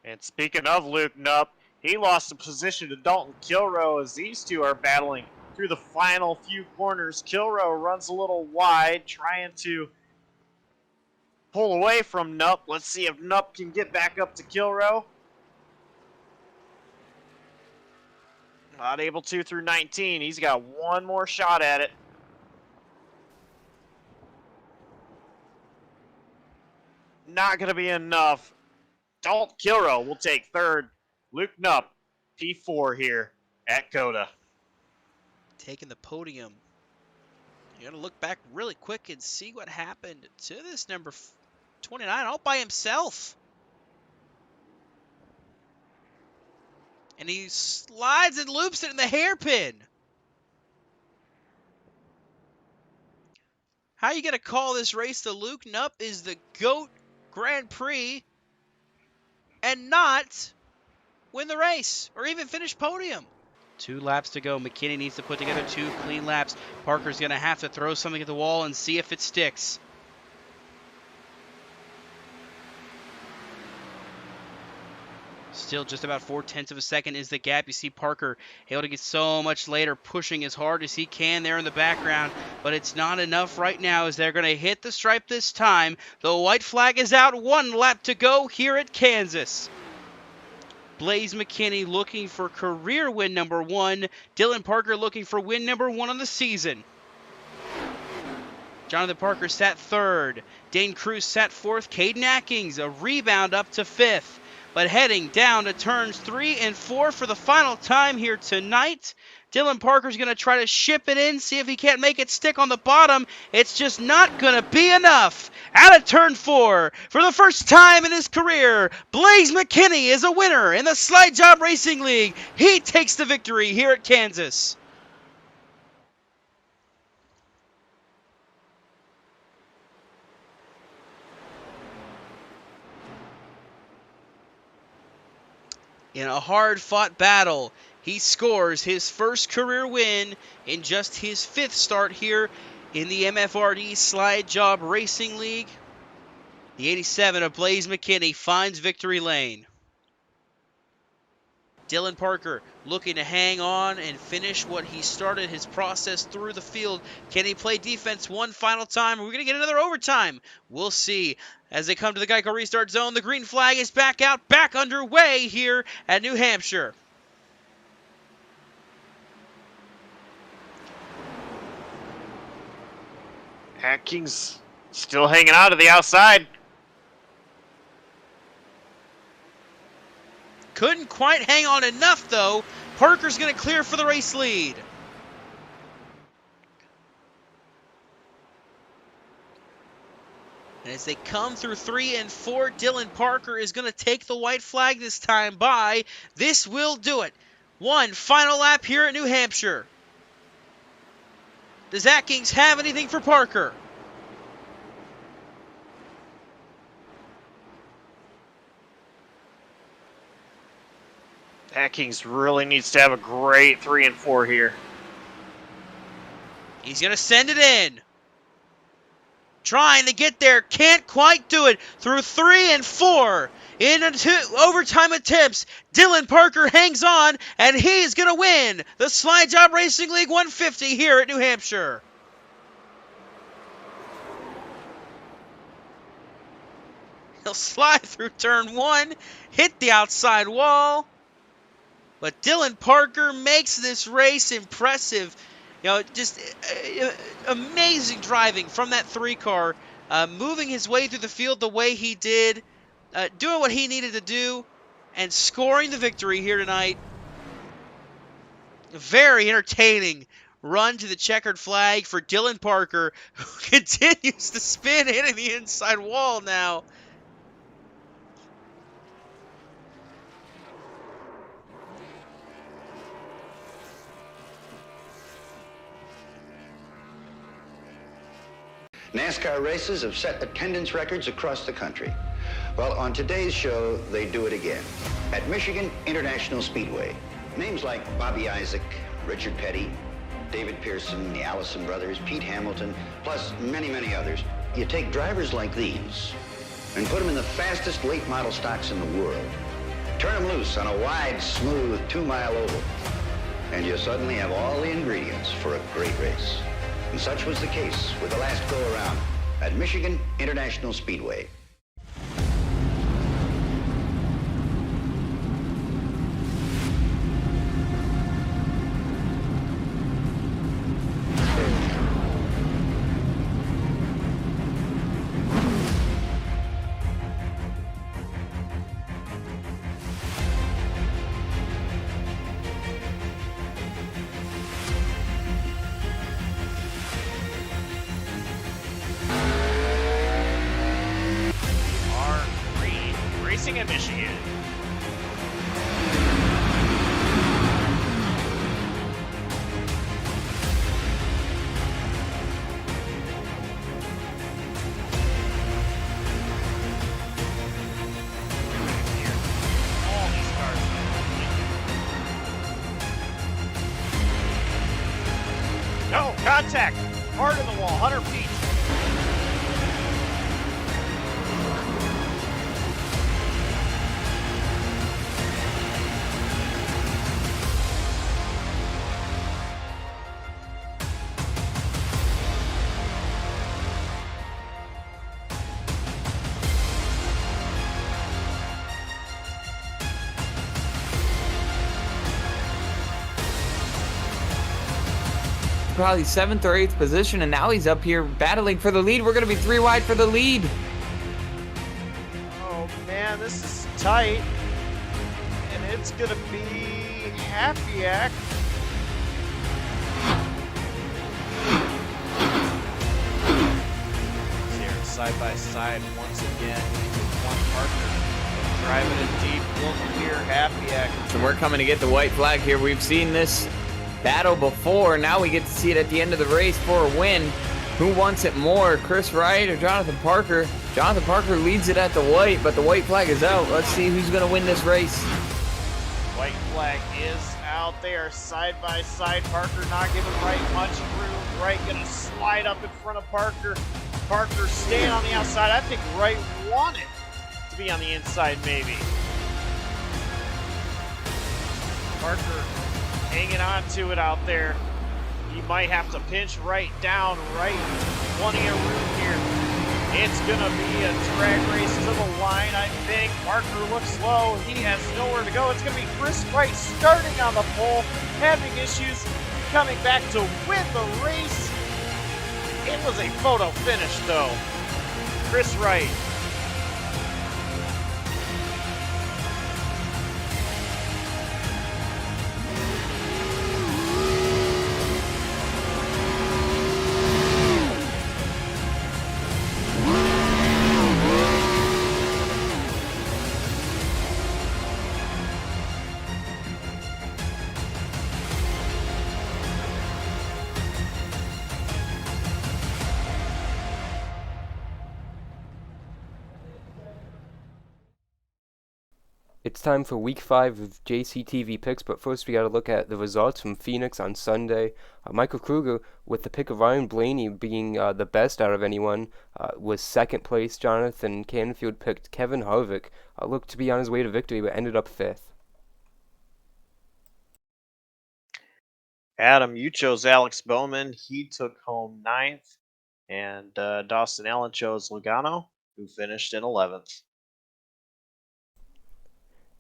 And speaking of Luke Nupp, he lost a position to Dalton Kilrow as these two are battling through the final few corners. Kilrow runs a little wide, trying to pull away from Nupp. Let's see if Nupp can get back up to Kilrow. Not able to through 19. He's got one more shot at it. Not going to be enough. Dalton Kilrow will take third. Luke Nupp, P4 here at COTA. Taking the podium. You got to look back really quick and see what happened to this number 29 all by himself. And he slides and loops it in the hairpin. How are you going to call this race the Luke Nupp is the GOAT Grand Prix and not win the race or even finish podium? 2 laps to go. McKinney needs to put together 2 clean laps. Parker's going to have to throw something at the wall and see if it sticks. Still just about 0.4 of a second is the gap. You see Parker able to get so much later, pushing as hard as he can there in the background. But it's not enough right now as they're going to hit the stripe this time. The white flag is out. 1 lap to go here at Kansas. Blaze McKinney looking for career win number 1. Dylan Parker looking for win number 1 on the season. Jonathan Parker sat 3rd. Dane Cruz sat 4th. Caden Atkins a rebound up to 5th. But heading down to turns 3 and 4 for the final time here tonight. Dylan Parker's going to try to ship it in, see if he can't make it stick on the bottom. It's just not going to be enough. Out of turn 4, for the first time in his career, Blaze McKinney is a winner in the Slide Job Racing League. He takes the victory here at Kansas. In a hard-fought battle, he scores his first career win in just his 5th start here in the MFRD Slide Job Racing League. The 87 of Blaze McKinney finds victory lane. Dylan Parker looking to hang on and finish what he started his process through the field. Can he play defense one final time? Are we going to get another overtime? We'll see. As they come to the Geico restart zone, the green flag is back out, back underway here at New Hampshire. Atkins still hanging out to the outside. Couldn't quite hang on enough, though. Parker's going to clear for the race lead. And as they come through 3 and 4, Dylan Parker is going to take the white flag this time by. This will do it. One final lap here at New Hampshire. Does Atkins have anything for Parker? Atkins really needs to have a great 3 and 4 here. He's going to send it in. Trying to get there, can't quite do it. Through 3 and 4 into overtime attempts. Dylan Parker hangs on, and he's going to win the Slide Job Racing League 150 here at New Hampshire. He'll slide through turn 1, hit the outside wall. But Dylan Parker makes this race impressive. You know, just amazing driving from that 3 car, moving his way through the field the way he did, doing what he needed to do, and scoring the victory here tonight. A very entertaining run to the checkered flag for Dylan Parker, who continues to spin, hitting the inside wall now. NASCAR races have set attendance records across the country. Well, on today's show, they do it again. At Michigan International Speedway, names like Bobby Isaac, Richard Petty, David Pearson, the Allison brothers, Pete Hamilton, plus many, many others. You take drivers like these and put them in the fastest late model stocks in the world. Turn them loose on a wide, smooth 2-mile oval, and you suddenly have all the ingredients for a great race. And such was the case with the last go-around at Michigan International Speedway. In Michigan. All these cars. No, contact. Hard in the wall, 100 feet. Probably 7th or 8th position, and now he's up here battling for the lead. We're going to be 3 wide for the lead. Oh man, this is tight. And it's going to be Hapiak. Here, side by side once again. One partner driving it deep. Look here, Hapiak. And we're coming to get the white flag here. We've seen this battle before. Now we get to see it at the end of the race for a win. Who wants it more, Chris Wright or Jonathan Parker? Jonathan Parker leads it at the white, but the white flag is out. Let's see who's going to win this race. White flag is out there, side by side. Parker not giving Wright much room. Wright going to slide up in front of Parker. Parker staying on the outside. I think Wright wanted to be on the inside maybe. Parker hanging on to it out there. He might have to pinch Wright down. Wright plenty of room here. It's gonna be a drag race to the line, I think. Parker looks low. He has nowhere to go. It's gonna be Chris Wright starting on the pole, having issues, coming back to win the race. It was a photo finish though. Chris Wright. It's time for Week 5 of JCTV Picks, but first we got to look at the results from Phoenix on Sunday. Michael Kruger, with the pick of Ryan Blaney being the best out of anyone, was second place. Jonathan Canfield picked Kevin Harvick, looked to be on his way to victory, but ended up fifth. Adam, you chose Alex Bowman. He took home 9th. And Dawson Allen chose Logano, who finished in 11th.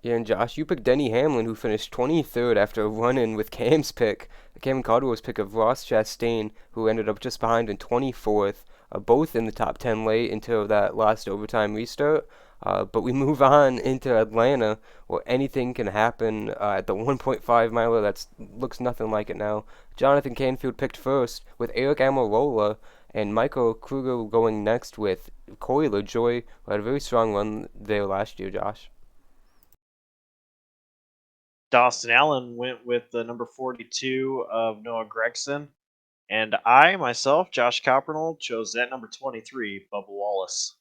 Yeah, and Josh, you picked Denny Hamlin, who finished 23rd after a run-in with Cam's pick. Cam Caldwell's pick of Ross Chastain, who ended up just behind in 24th, both in the top 10 late until that last overtime restart. But we move on into Atlanta, where anything can happen at the 1.5 miler. That looks nothing like it now. Jonathan Canfield picked first with Eric Almirola, and Michael Kruger going next with Corey LaJoie, who had a very strong run there last year, Josh. Dawson Allen went with the number 42 of Noah Gragson. And I, myself, Josh Coppernoll, chose that number 23, Bubba Wallace.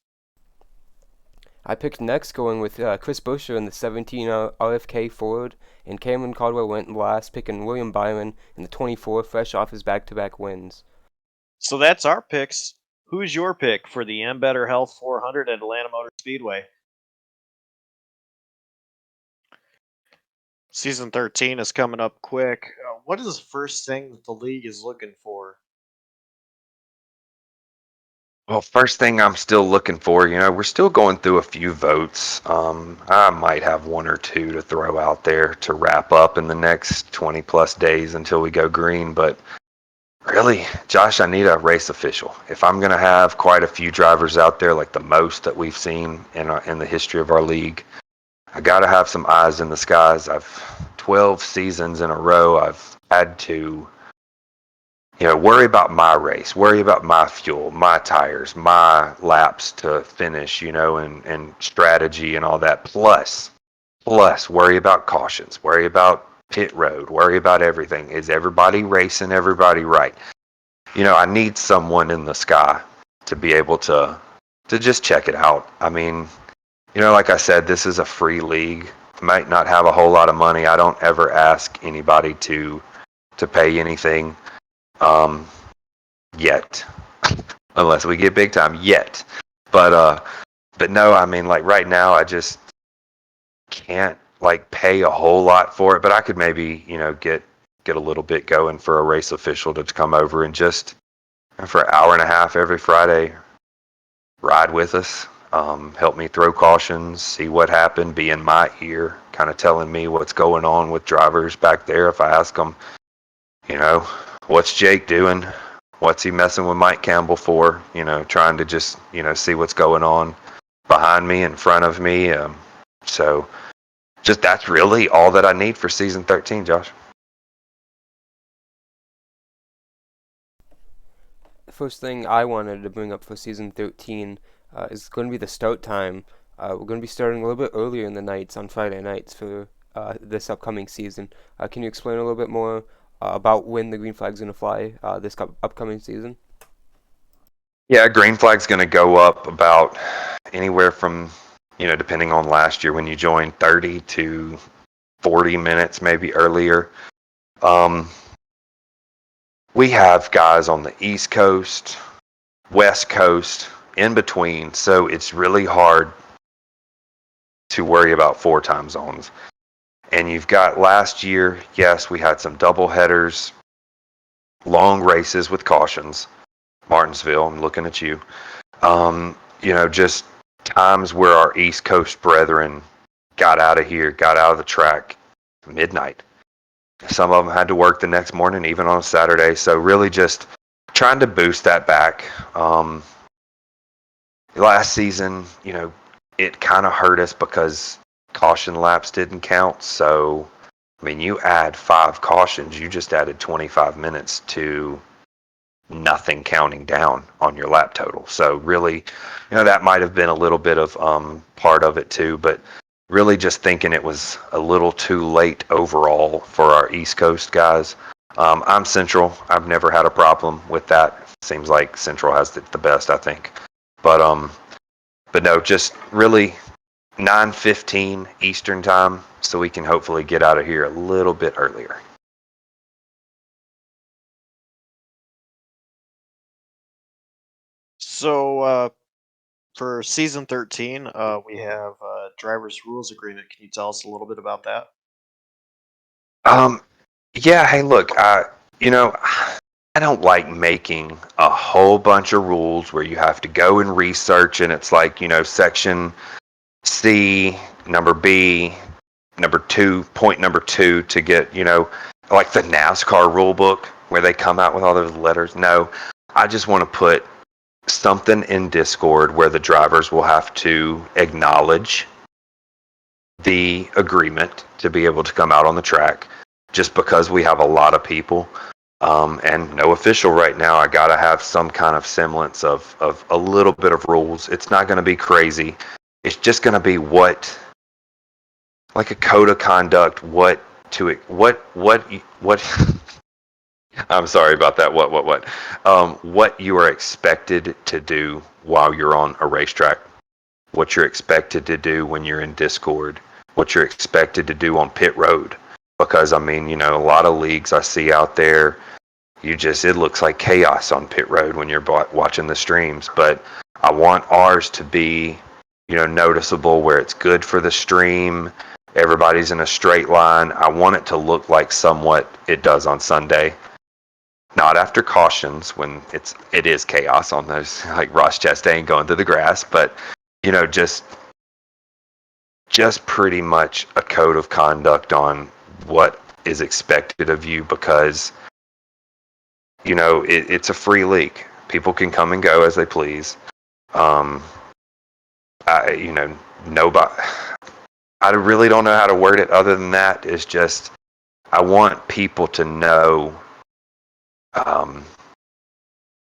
I picked next going with Chris Buescher in the 17 RFK Ford, and Cameron Caldwell went last, picking William Byron in the 24, fresh off his back-to-back wins. So that's our picks. Who's your pick for the Better Health 400 at Atlanta Motor Speedway? Season 13 is coming up quick. What is the first thing that the league is looking for? Well, first thing I'm still looking for, we're still going through a few votes. I might have one or two to throw out there to wrap up in the next 20 plus days until we go green. But really, Josh, I need a race official. If I'm going to have quite a few drivers out there, like the most that we've seen in the history of our league, I got to have some eyes in the skies. 12 seasons in a row, I've had to worry about my race, worry about my fuel, my tires, my laps to finish, and strategy and all that. Plus worry about cautions, worry about pit road, worry about everything. Is everybody racing everybody right? I need someone in the sky to be able to just check it out. I mean, like I said, this is a free league. Might not have a whole lot of money. I don't ever ask anybody to pay anything. Yet, unless we get big time yet, but no, I mean, like right now, I just can't pay a whole lot for it, but I could maybe, get a little bit going for a race official to come over and just for an hour and a half every Friday, ride with us, help me throw cautions, see what happened, be in my ear, kind of telling me what's going on with drivers back there. If I ask them, what's Jake doing? What's he messing with Mike Campbell for? Trying to just, see what's going on behind me, in front of me. So just that's really all that I need for season 13, Josh. The first thing I wanted to bring up for season 13 is going to be the start time. We're going to be starting a little bit earlier in the nights on Friday nights for this upcoming season. Can you explain a little bit more about when the green flag's going to fly this upcoming season? Yeah, green flag's going to go up about anywhere from, depending on last year when you joined, 30 to 40 minutes, maybe earlier. We have guys on the East Coast, West Coast, in between, so it's really hard to worry about 4 time zones. And you've got last year, yes, we had some double headers, long races with cautions. Martinsville, I'm looking at you. Just times where our East Coast brethren got out of here, got out of the track midnight. Some of them had to work the next morning, even on a Saturday. So really just trying to boost that back. Last season, it kind of hurt us because caution laps didn't count. So, I mean, you add 5 cautions, you just added 25 minutes to nothing counting down on your lap total. So really, that might have been a little bit of part of it too, but really just thinking it was a little too late overall for our East Coast guys. I'm Central. I've never had a problem with that. Seems like Central has the best, I think. But no, just really 9:15 Eastern time, so we can hopefully get out of here a little bit earlier. So for season 13, we have driver's rules agreement. Can you tell us a little bit about that? Yeah. Hey, look. I don't like making a whole bunch of rules where you have to go and research, and it's like section C, number B, number 2, point number 2 to get like the NASCAR rule book where they come out with all those letters. No, I just want to put something in Discord where the drivers will have to acknowledge the agreement to be able to come out on the track. Just because we have a lot of people and no official right now, I gotta have some kind of semblance of a little bit of rules. It's not going to be crazy. It's just going to be like a code of conduct. What I'm sorry about that. What you are expected to do while you're on a racetrack, what you're expected to do when you're in Discord, what you're expected to do on pit road. Because, a lot of leagues I see out there, it looks like chaos on pit road when you're watching the streams. But I want ours to be, noticeable where it's good for the stream. Everybody's in a straight line. I want it to look like somewhat it does on Sunday. Not after cautions when it is chaos on those, like Ross Chastain going through the grass, but just pretty much a code of conduct on what is expected of you, because it's a free league. People can come and go as they please. Nobody. I really don't know how to word it other than that. It's just I want people to know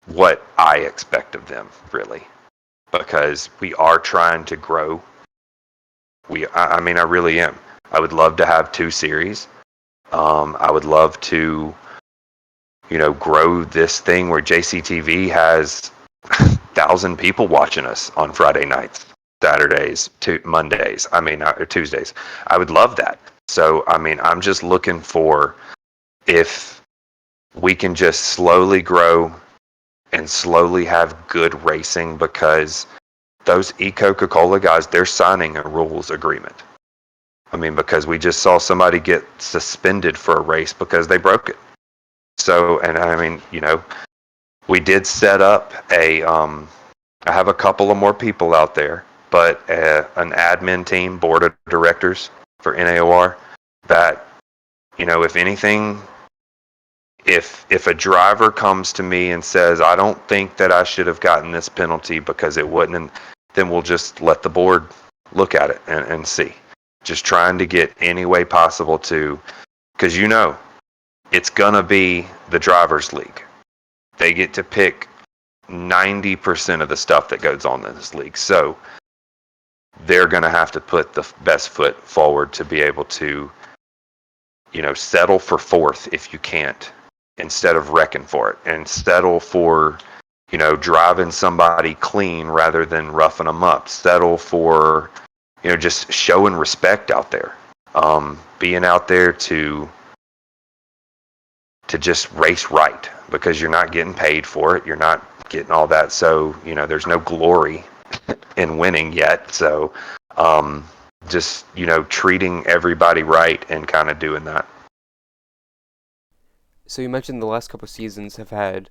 what I expect of them, really, because we are trying to grow. I really am. I would love to have 2 series. I would love to, grow this thing where JCTV has 1,000 people watching us on Friday nights, Saturdays, Mondays. Or Tuesdays. I would love that. So, I'm just looking for if we can just slowly grow and slowly have good racing, because those Coca-Cola guys, they're signing a rules agreement. Because we just saw somebody get suspended for a race because they broke it. So, and we did set up I have a couple of more people out there, but an admin team, board of directors for NAOR, that, if anything, if a driver comes to me and says, I don't think that I should have gotten this penalty because it wouldn't, and then we'll just let the board look at it and see. Just trying to get any way possible to, because it's gonna be the drivers' league. They get to pick 90% of the stuff that goes on in this league. So they're gonna have to put the best foot forward to be able to, settle for 4th if you can't, instead of wrecking for it, and settle for, driving somebody clean rather than roughing them up. Settle for, just showing respect out there. Being out there to just race right, because you're not getting paid for it. You're not getting all that. So, there's no glory in winning yet. So, just, treating everybody right and kind of doing that. So you mentioned the last couple seasons have had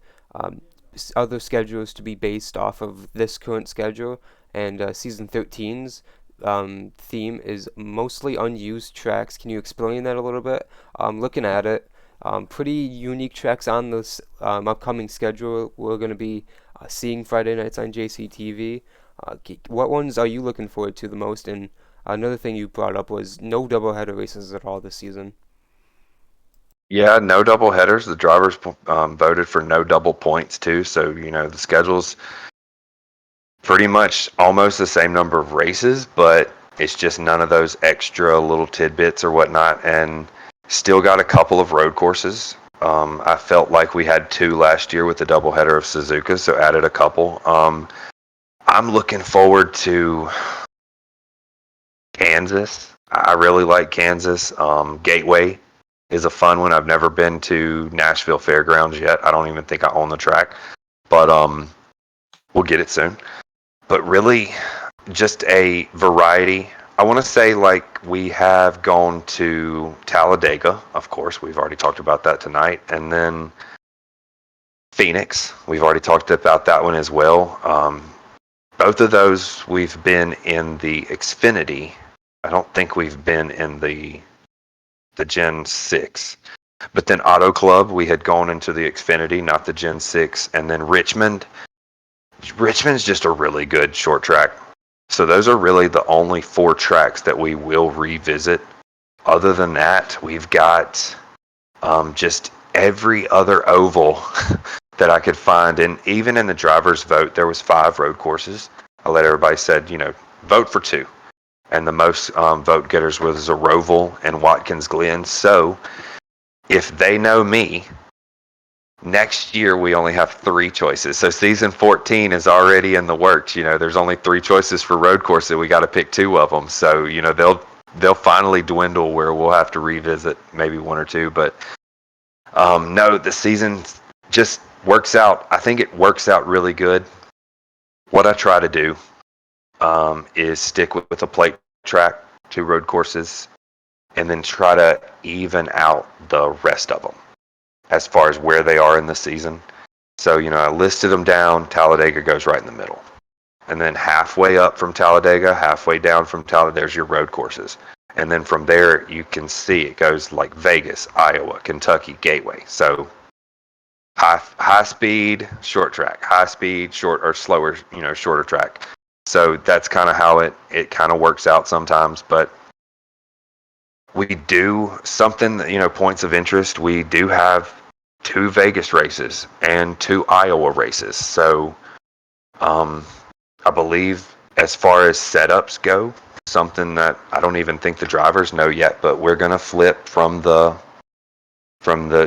other schedules to be based off of this current schedule, and season 13's theme is mostly unused tracks. Can you explain that a little bit? Looking at it, pretty unique tracks on this upcoming schedule. We're going to be seeing Friday nights on JCTV. What ones are you looking forward to the most? And another thing you brought up was no doubleheader races at all this season. Yeah, no double headers. The drivers voted for no double points too. So, the schedule's pretty much almost the same number of races, but it's just none of those extra little tidbits or whatnot. And still got a couple of road courses. I felt like we had 2 last year with the doubleheader of Suzuka, so added a couple. I'm looking forward to Kansas. I really like Kansas. Gateway is a fun one. I've never been to Nashville Fairgrounds yet. I don't even think I own the track, but we'll get it soon. But really, just a variety. I want to say like we have gone to Talladega, of course. We've already talked about that tonight, and then Phoenix. We've already talked about that one as well. Both of those we've been in the Xfinity. I don't think we've been in the Gen 6. But then Auto Club, we had gone into the Xfinity, not the Gen 6. And then Richmond. Richmond's just a really good short track. So those are really the only 4 tracks that we will revisit. Other than that, we've got just every other oval that I could find. And even in the driver's vote, there was 5 road courses. I let everybody said, vote for 2. And the most vote getters was Roval and Watkins Glen. So if they know me, next year we only have 3 choices. So season 14 is already in the works. There's only 3 choices for road courses. We got to pick 2 of them. So they'll finally dwindle where we'll have to revisit maybe 1 or 2. But no, the season just works out. I think it works out really good. What I try to do is stick with a plate track, 2 road courses, and then try to even out the rest of them as far as where they are in the season. So, I listed them down. Talladega goes right in the middle. And then halfway up from Talladega, halfway down from Talladega, there's your road courses. And then from there, you can see it goes like Vegas, Iowa, Kentucky, Gateway. So high speed, short track, high speed, short or slower, shorter track. So that's kind of how it kind of works out sometimes. But we do something, points of interest. We do have 2 Vegas races and 2 Iowa races. So I believe as far as setups go, something that I don't even think the drivers know yet, but we're going to flip from the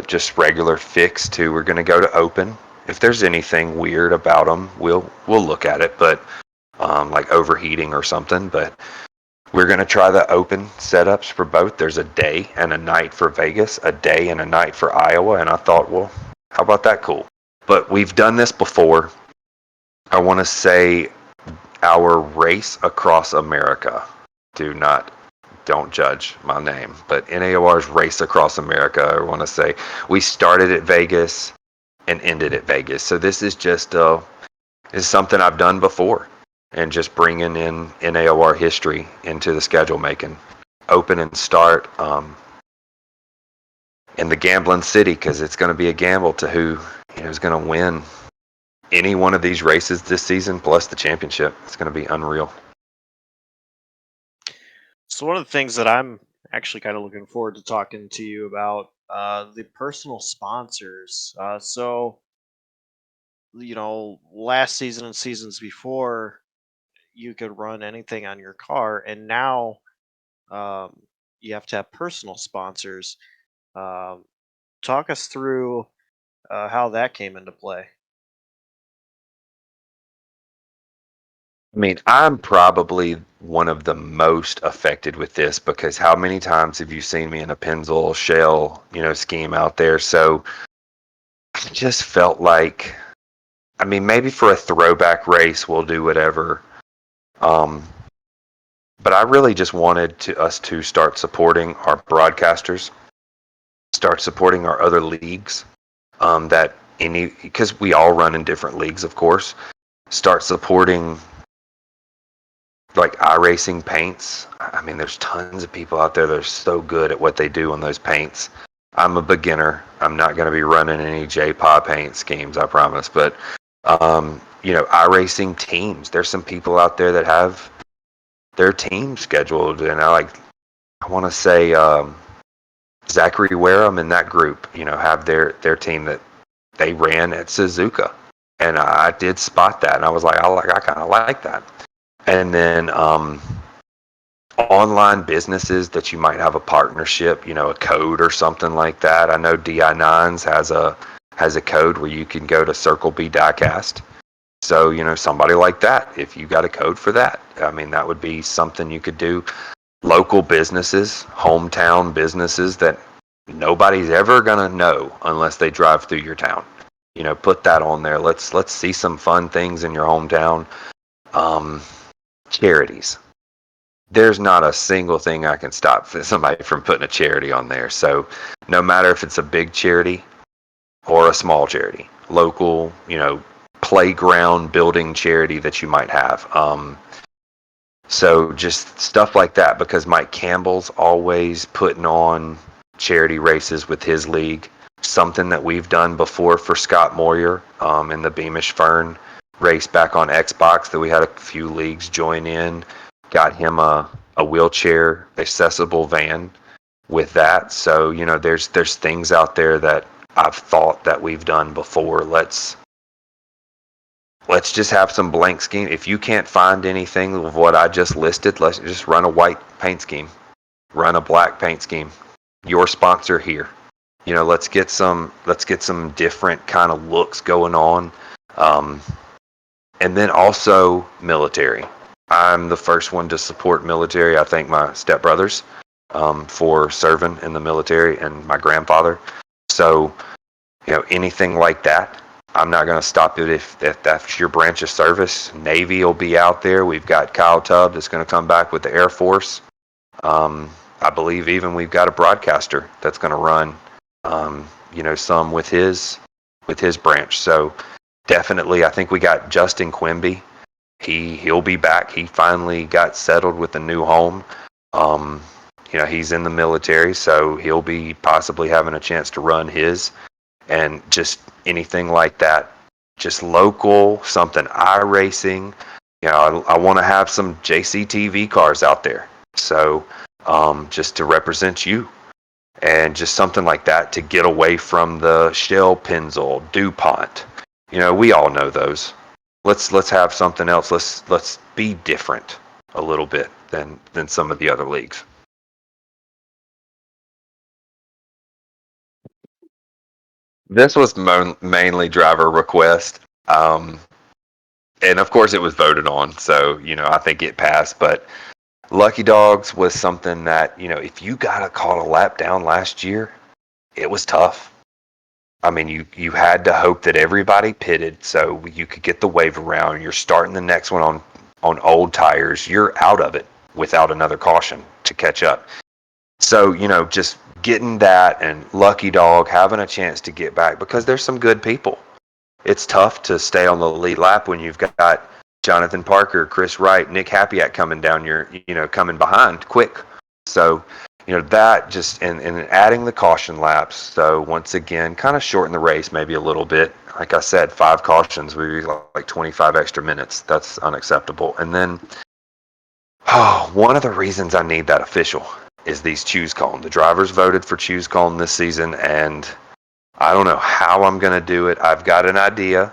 just regular fixed to we're going to go to open. If there's anything weird about them, we'll look at it, but like overheating or something. But we're going to try the open setups for both. There's a day and a night for Vegas, a day and a night for Iowa, and I thought, well, how about that? Cool. But we've done this before. I want to say our race across America. Don't judge my name, but NAOR's race across America, I want to say, we started at Vegas and ended at Vegas. So this is just is something I've done before, and just bringing in NAOR history into the schedule making. Open and start in the gambling city, because it's going to be a gamble to who is going to win any one of these races this season, plus the championship. It's going to be unreal. So one of the things that I'm actually kind of looking forward to talking to you about, the personal sponsors. Last season and seasons before, you could run anything on your car, and now you have to have personal sponsors. Talk us through how that came into play. I mean, I'm probably one of the most affected with this, because how many times have you seen me in a Pennzoil Shell, scheme out there? So I just felt like, maybe for a throwback race, we'll do whatever. But I really just wanted us to start supporting our broadcasters, start supporting our other leagues, because we all run in different leagues, of course. Start supporting like iRacing paints. There's tons of people out there that are so good at what they do on those paints. I'm a beginner. I'm not going to be running any JPA paint schemes, I promise. But, iRacing teams. There's some people out there that have their team scheduled. And I want to say Zachary Wareham in that group, have their team that they ran at Suzuka. And I did spot that. And I was like, I kind of like that. And then online businesses that you might have a partnership, a code or something like that. I know DI9s has a code where you can go to Circle B Diecast. So, somebody like that, if you got a code for that, that would be something you could do. local businesses, hometown businesses that nobody's ever gonna know unless they drive through your town. Put that on there. Let's see some fun things in your hometown. Charities. There's not a single thing I can stop somebody from putting a charity on there. So no matter if it's a big charity or a small charity, local, playground building charity that you might have. So just stuff like that, because Mike Campbell's always putting on charity races with his league. Something that we've done before for Scott Moyer in the Beamish Fern race back on Xbox that we had a few leagues join in. Got him a wheelchair accessible van with that. So, there's things out there that I've thought that we've done before. Let's just have some blank scheme. If you can't find anything of what I just listed, let's just run a white paint scheme, run a black paint scheme. Your sponsor here. Let's get some different kind of looks going on. And then also military. I'm the first one to support military. I thank my stepbrothers for serving in the military, and my grandfather. So, anything like that, I'm not going to stop it if that's your branch of service. Navy will be out there. We've got Kyle Tubb that's going to come back with the Air Force. I believe even we've got a broadcaster that's going to run, some with his branch. So definitely, I think we got Justin Quimby. He'll be back. He finally got settled with a new home. He's in the military, so he'll be possibly having a chance to run his. And just anything like that, just local, something iRacing. I want to have some JCTV cars out there. So just to represent you, and just something like that to get away from the Shell, Pennzoil, DuPont. We all know those. Let's have something else. Let's be different a little bit than some of the other leagues. This was mainly driver request, and of course it was voted on. So I think it passed. But Lucky Dogs was something that if you got caught a lap down last year, it was tough. I mean, you had to hope that everybody pitted so you could get the wave around. You're starting the next one on old tires. You're out of it without another caution to catch up. So, just getting that, and Lucky Dog having a chance to get back, because there's some good people. It's tough to stay on the lead lap when you've got Jonathan Parker, Chris Wright, Nick Hapiak coming down coming behind quick. So, that just, and adding the caution laps. So once again, kind of shorten the race maybe a little bit. Like I said, 5 cautions would be like 25 extra minutes. That's unacceptable. And then, one of the reasons I need that official is these choose cone. The drivers voted for choose cone this season, and I don't know how I'm going to do it. I've got an idea.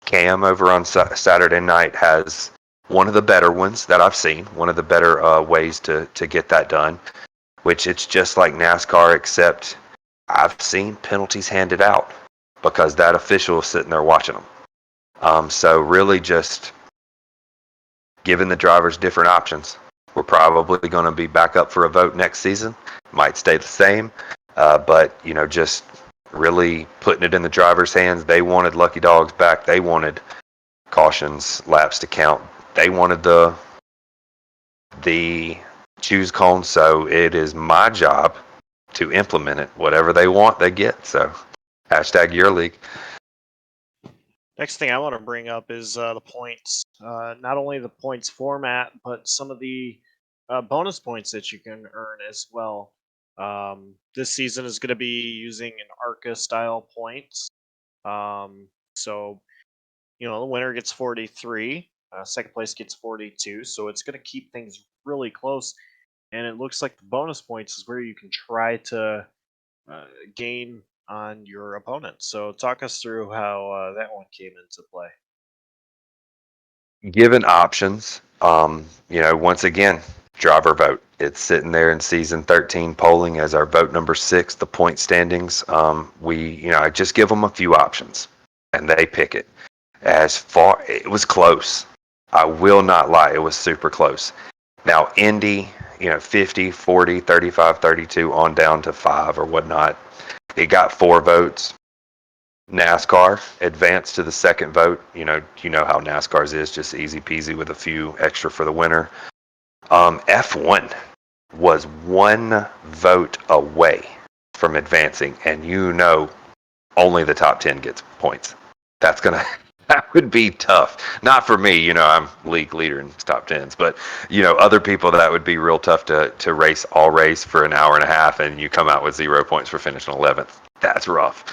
Cam over on Saturday night has one of the better ones that I've seen, one of the better ways to get that done, which it's just like NASCAR, except I've seen penalties handed out because that official is sitting there watching them. So really just giving the drivers different options. We're probably going to be back up for a vote next season. Might stay the same, but just really putting it in the drivers' hands. They wanted Lucky Dogs back. They wanted cautions, laps to count. They wanted the choose cone, so it is my job to implement it. Whatever they want, they get. So, hashtag your league. Next thing I want to bring up is the points. Not only the points format, but some of the bonus points that you can earn as well. This season is going to be using an ARCA style points. So, the winner gets 43. Second place gets 42, so it's going to keep things really close. And it looks like the bonus points is where you can try to gain on your opponent. So talk us through how that one came into play. Given options, once again, driver vote. It's sitting there in season 13 polling as our vote number 6, the point standings. I just give them a few options and they pick it. It was close. I will not lie, it was super close. Now, Indy, 50, 40, 35, 32, on down to 5 or whatnot. It got 4 votes. NASCAR advanced to the second vote. You know how NASCAR's is, just easy peasy with a few extra for the winner. F1 was 1 vote away from advancing, and only the top 10 gets points. That would be tough. Not for me, I'm league leader in top 10s, but other people, that would be real tough to race for an hour and a half, and you come out with 0 points for finishing 11th. That's rough.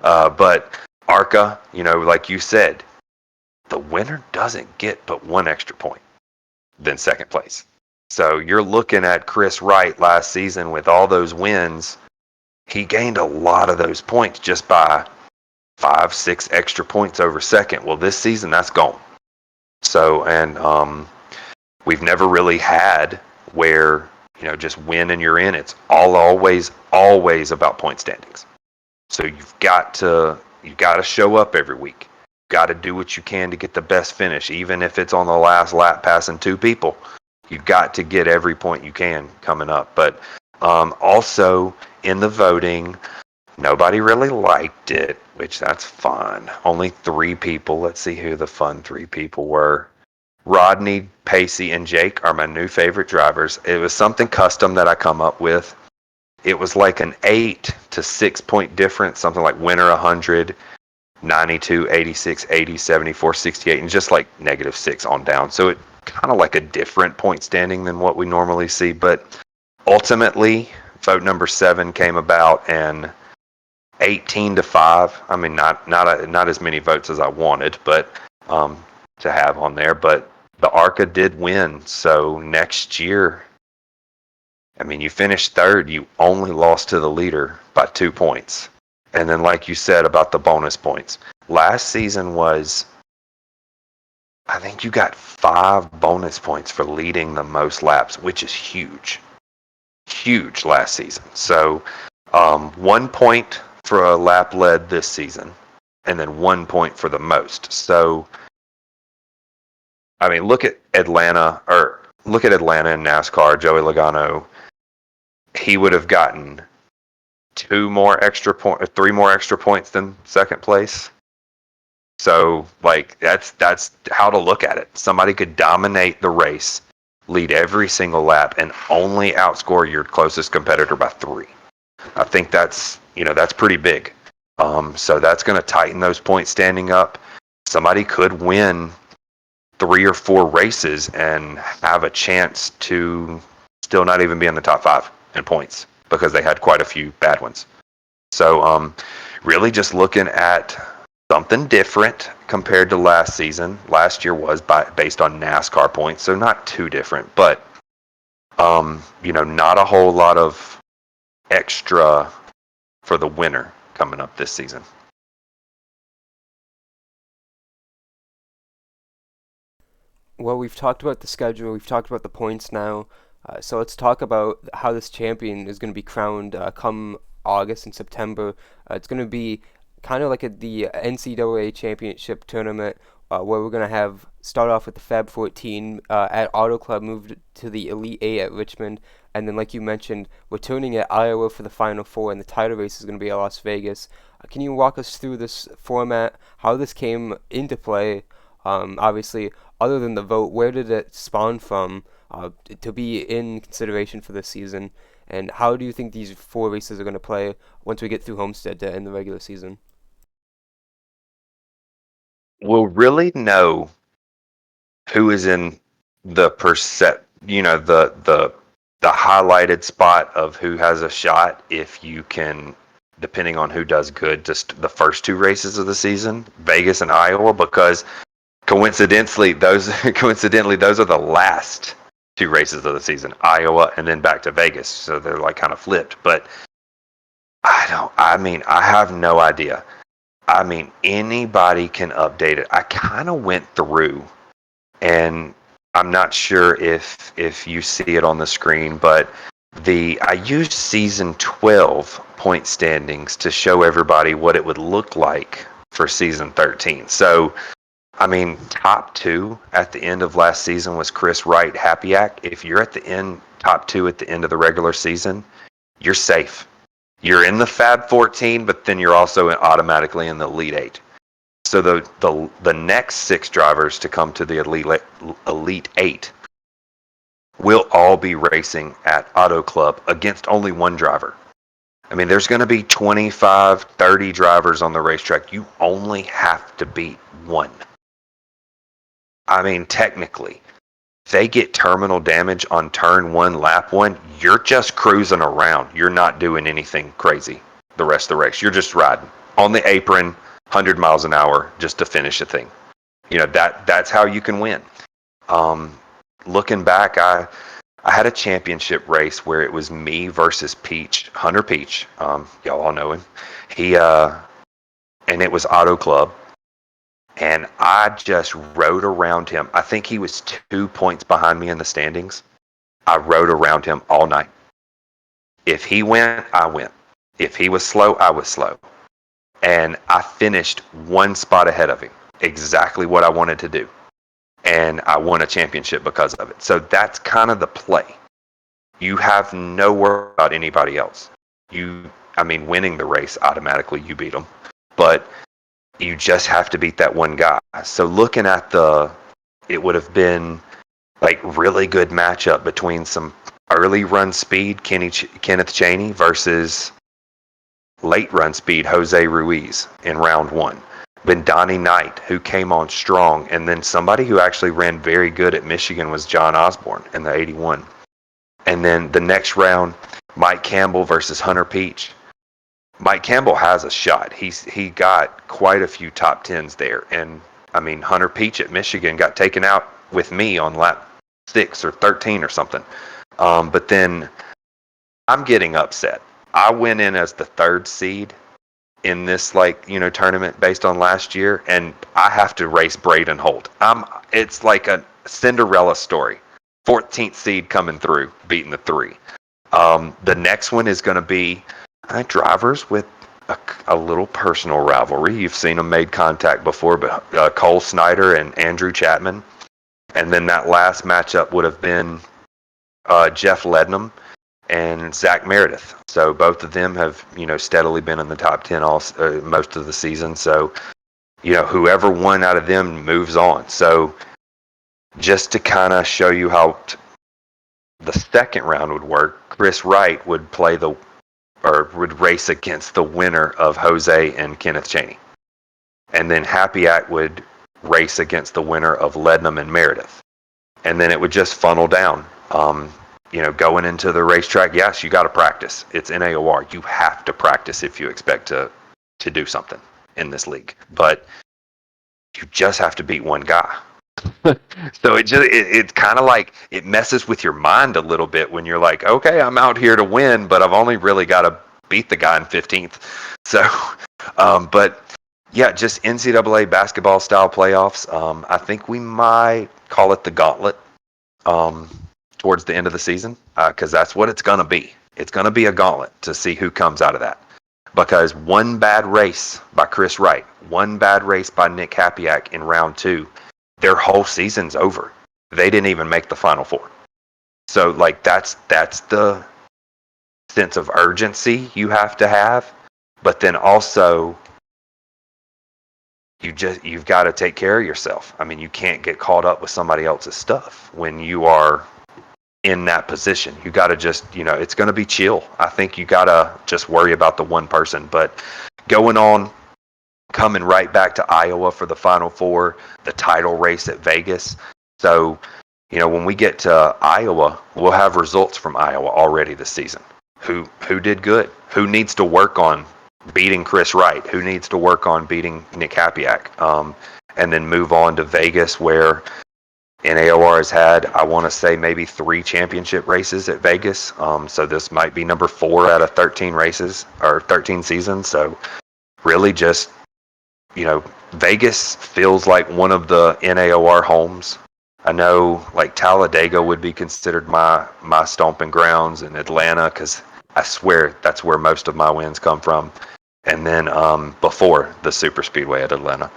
But ARCA, like you said, the winner doesn't get but 1 extra point than second place. So you're looking at Chris Wright last season with all those wins. He gained a lot of those points just by 5, 6 extra points over second. Well, this season, that's gone. So, and we've never really had where, just win and you're in. It's always about point standings. So you've got to show up every week. You've got to do what you can to get the best finish, even if it's on the last lap passing 2 people. You've got to get every point you can coming up. But also in the voting, nobody really liked it, which that's fun. Only 3 people. Let's see who the fun 3 people were. Rodney, Pacey, and Jake are my new favorite drivers. It was something custom that I come up with. It was like an 8 to 6 point difference, something like winner 100, 92, 86, 80, 74, 68, and just like -6 on down. So it kind of like a different point standing than what we normally see. But ultimately, vote number 7 came about, and 18 to 5. I mean, not as many votes as I wanted, but to have on there. But the ARCA did win. So next year, I mean, you finished 3rd. You only lost to the leader by 2 points. And then, like you said about the bonus points, last season was, I think you got 5 bonus points for leading the most laps, which is huge. Huge last season. So 1 point for a lap led this season, and then 1 point for the most. So, I mean, look at Atlanta in NASCAR. Joey Logano, he would have gotten 3 more extra points than second place. So, like, that's how to look at it. Somebody could dominate the race, lead every single lap, and only outscore your closest competitor by 3. I think that's pretty big. So that's going to tighten those points standing up. Somebody could win 3 or 4 races and have a chance to still not even be in the top 5 in points because they had quite a few bad ones. So really just looking at something different compared to last season. Last year was based on NASCAR points, so not too different, but not a whole lot of extra for the winner coming up this season. Well, we've talked about the schedule, we've talked about the points now, so let's talk about how this champion is going to be crowned come August and September. It's going to be kind of like the NCAA championship tournament, where we're going to start off with the Fab 14 at Auto Club, moved to the Elite 8 at Richmond, and then, like you mentioned, we're turning at Iowa for the Final 4, and the title race is going to be at Las Vegas. Can you walk us through this format, how this came into play? Obviously, other than the vote, where did it spawn from to be in consideration for this season? And how do you think these 4 races are going to play once we get through Homestead to end the regular season? We'll really know who is in the the highlighted spot of who has a shot if you can, depending on who does good, just the first 2 races of the season, Vegas and Iowa, because coincidentally those are the last 2 races of the season, Iowa and then back to Vegas. So they're like kind of flipped. But I have no idea. I mean, anybody can update it. I kind of went through, and I'm not sure if you see it on the screen, but I used season 12 point standings to show everybody what it would look like for season 13. So I mean, top two at the end of last season was Chris Wright, Hapiak. If you're at the end, top two at the end of the regular season, you're safe. You're in the Fab 14, but then you're also automatically in the Elite 8. So the next 6 drivers to come to the Elite 8 will all be racing at Auto Club against only one driver. I mean, there's going to be 25, 30 drivers on the racetrack. You only have to beat one. I mean, technically, if they get terminal damage on turn 1, lap 1, you're just cruising around. You're not doing anything crazy the rest of the race. You're just riding on the apron, 100 miles an hour, just to finish a thing. You know, that's how you can win. Looking back, I had a championship race where it was me versus Peach, Hunter Peach. Y'all all know him. And it was Auto Club. And I just rode around him. I think he was 2 points behind me in the standings. I rode around him all night. If he went, I went. If he was slow, I was slow. And I finished 1 spot ahead of him. Exactly what I wanted to do. And I won a championship because of it. So that's kind of the play. You have no worry about anybody else. Winning the race, automatically you beat them. But you just have to beat that one guy. So looking at it would have been like really good matchup between some early run speed, Kenneth Cheney versus late run speed, Jose Ruiz in round 1. Then Donnie Knight, who came on strong, and then somebody who actually ran very good at Michigan was John Osborne in the 81. And then the next round, Mike Campbell versus Hunter Peach. Mike Campbell has a shot. He got quite a few top 10s there. And, I mean, Hunter Peach at Michigan got taken out with me on lap 6 or 13 or something. But then I'm getting upset. I went in as the 3rd seed in this tournament based on last year, and I have to race Braden Holt. It's like a Cinderella story. 14th seed coming through, beating the 3. The next one is going to be drivers with a little personal rivalry. You've seen them made contact before, but Cole Snyder and Andrew Chapman. And then that last matchup would have been Jeff Lednam and Zach Meredith. So both of them have, steadily been in the top 10 most of the season. So, whoever won out of them moves on. So just to kind of show you how the second round would work, Chris Wright would would race against the winner of Jose and Kenneth Cheney. And then Hapiak would race against the winner of Lednam and Meredith. And then it would just funnel down. Going into the racetrack, yes, you got to practice. It's NAOR. You have to practice if you expect to do something in this league. But you just have to beat one guy. So it's kind of like it messes with your mind a little bit when you're like, okay, I'm out here to win, but I've only really got to beat the guy in 15th. So, but yeah, just NCAA basketball style playoffs. I think we might call it the gauntlet towards the end of the season because that's what it's going to be. It's going to be a gauntlet to see who comes out of that. Because one bad race by Chris Wright, one bad race by Nick Hapiak in round 2, their whole season's over. They didn't even make the Final Four. So, that's the sense of urgency you have to have. But then also, you've got to take care of yourself. I mean, you can't get caught up with somebody else's stuff when you are in that position. You got to just, it's going to be chill. I think you got to just worry about the one person. But coming right back to Iowa for the Final Four, the title race at Vegas. So, when we get to Iowa, we'll have results from Iowa already this season. Who did good? Who needs to work on beating Chris Wright? Who needs to work on beating Nick Hapiak? And then move on to Vegas, where NAOR has had, I want to say, maybe 3 championship races at Vegas. So this might be number 4 out of 13 races or 13 seasons. So really just, Vegas feels like one of the NAOR homes. I know Talladega would be considered my stomping grounds, in Atlanta, because I swear that's where most of my wins come from. And then before the super speedway at Atlanta.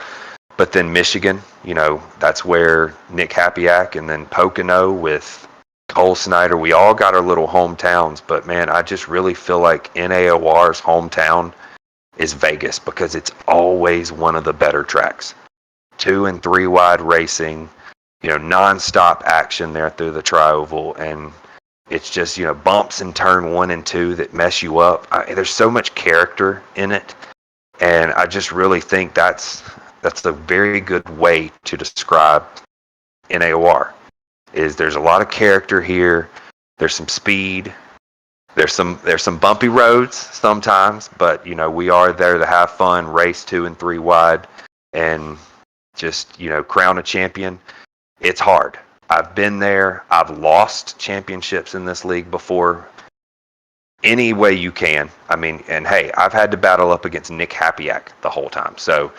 But then Michigan, that's where Nick Hapiak, and then Pocono with Cole Snyder. We all got our little hometowns, but man, I just really feel like NAOR's hometown is Vegas because it's always one of the better tracks. 2 and 3 wide racing, nonstop action there through the tri-oval, and it's just, bumps in turn 1 and 2 that mess you up. There's so much character in it, and I just really think that's a very good way to describe NAOR. There's a lot of character here. There's some speed. There's some bumpy roads sometimes, but we are there to have fun, race 2 and 3 wide, and just crown a champion. It's hard. I've been there. I've lost championships in this league before. Any way you can. I mean, and hey, I've had to battle up against Nick Hapiak the whole time. So,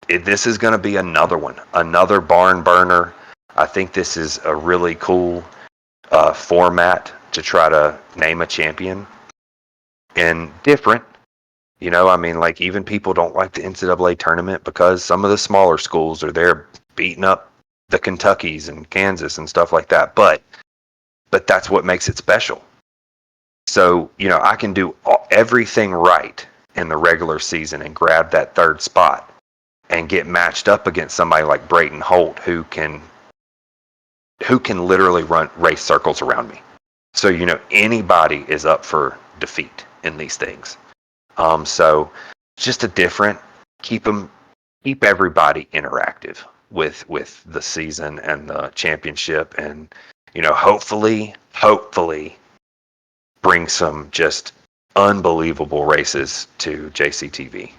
this is going to be another one, another barn burner. I think this is a really cool format to try to name a champion, and different. Like even people don't like the NCAA tournament because some of the smaller schools are there beating up the Kentuckys and Kansas and stuff like that. But that's what makes it special. So, I can do everything right in the regular season and grab that 3rd spot and get matched up against somebody like Brayton Holt who can literally race circles around me. So, anybody is up for defeat in these things. So just a different, keep everybody interactive with the season and the championship, and hopefully bring some just unbelievable races to JCTV.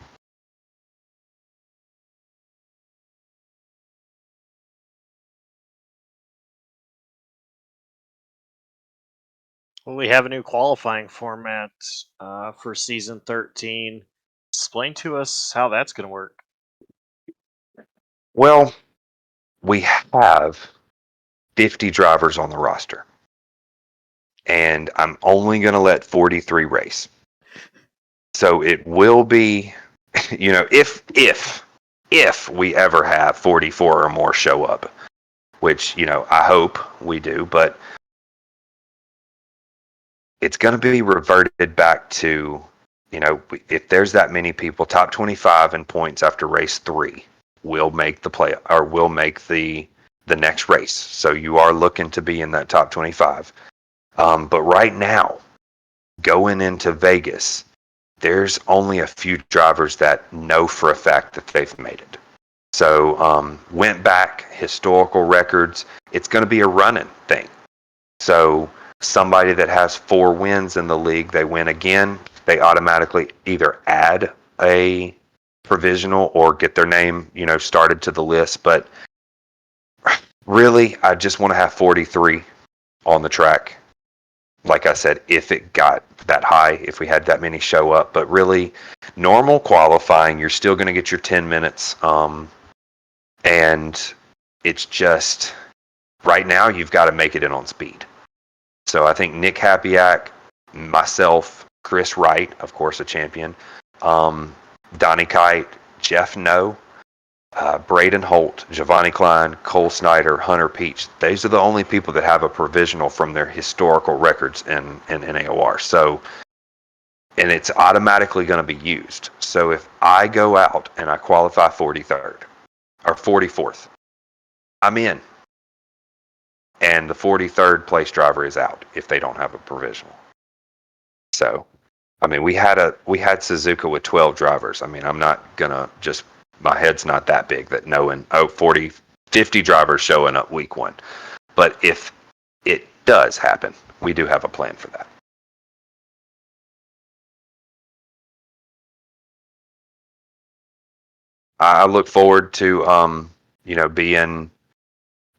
Well, we have a new qualifying format for season 13. Explain to us how that's going to work. Well, we have 50 drivers on the roster, and I'm only going to let 43 race. So it will be, if we ever have 44 or more show up, which, I hope we do, but it's going to be reverted back to, if there's that many people, top 25 in points after race 3 will make the play, or will make the next race. So you are looking to be in that top 25. But right now, going into Vegas, there's only a few drivers that know for a fact that they've made it. So went back, historical records. It's going to be a running thing. So somebody that has 4 wins in the league, they win again, they automatically either add a provisional or get their name, started to the list. But really, I just want to have 43 on the track. Like I said, if it got that high, if we had that many show up. But really, normal qualifying, you're still going to get your 10 minutes. And it's just, right now, you've got to make it in on speed. So I think Nick Hapiak, myself, Chris Wright, of course, a champion, Donnie Kite, Jeff No, Braden Holt, Giovanni Klein, Cole Snyder, Hunter Peach. These are the only people that have a provisional from their historical records in NAOR. So, and it's automatically going to be used. So if I go out and I qualify 43rd or 44th, I'm in. And the 43rd place driver is out if they don't have a provisional. So, we had Suzuka with 12 drivers. I'm not gonna just, my head's not that big that knowing 50 drivers showing up week 1. But if it does happen, we do have a plan for that. I look forward to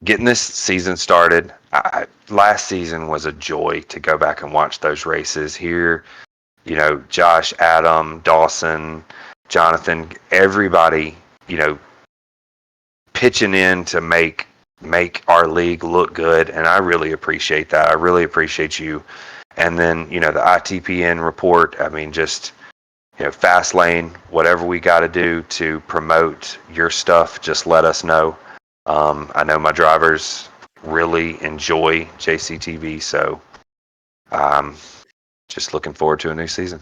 getting this season started. Last season was a joy to go back and watch those races here. Josh, Adam, Dawson, Jonathan, everybody, pitching in to make our league look good. And I really appreciate that. I really appreciate you. And then, the ITPN report, fast lane, whatever we got to do to promote your stuff, just let us know. I know my drivers really enjoy JCTV, so I'm just looking forward to a new season.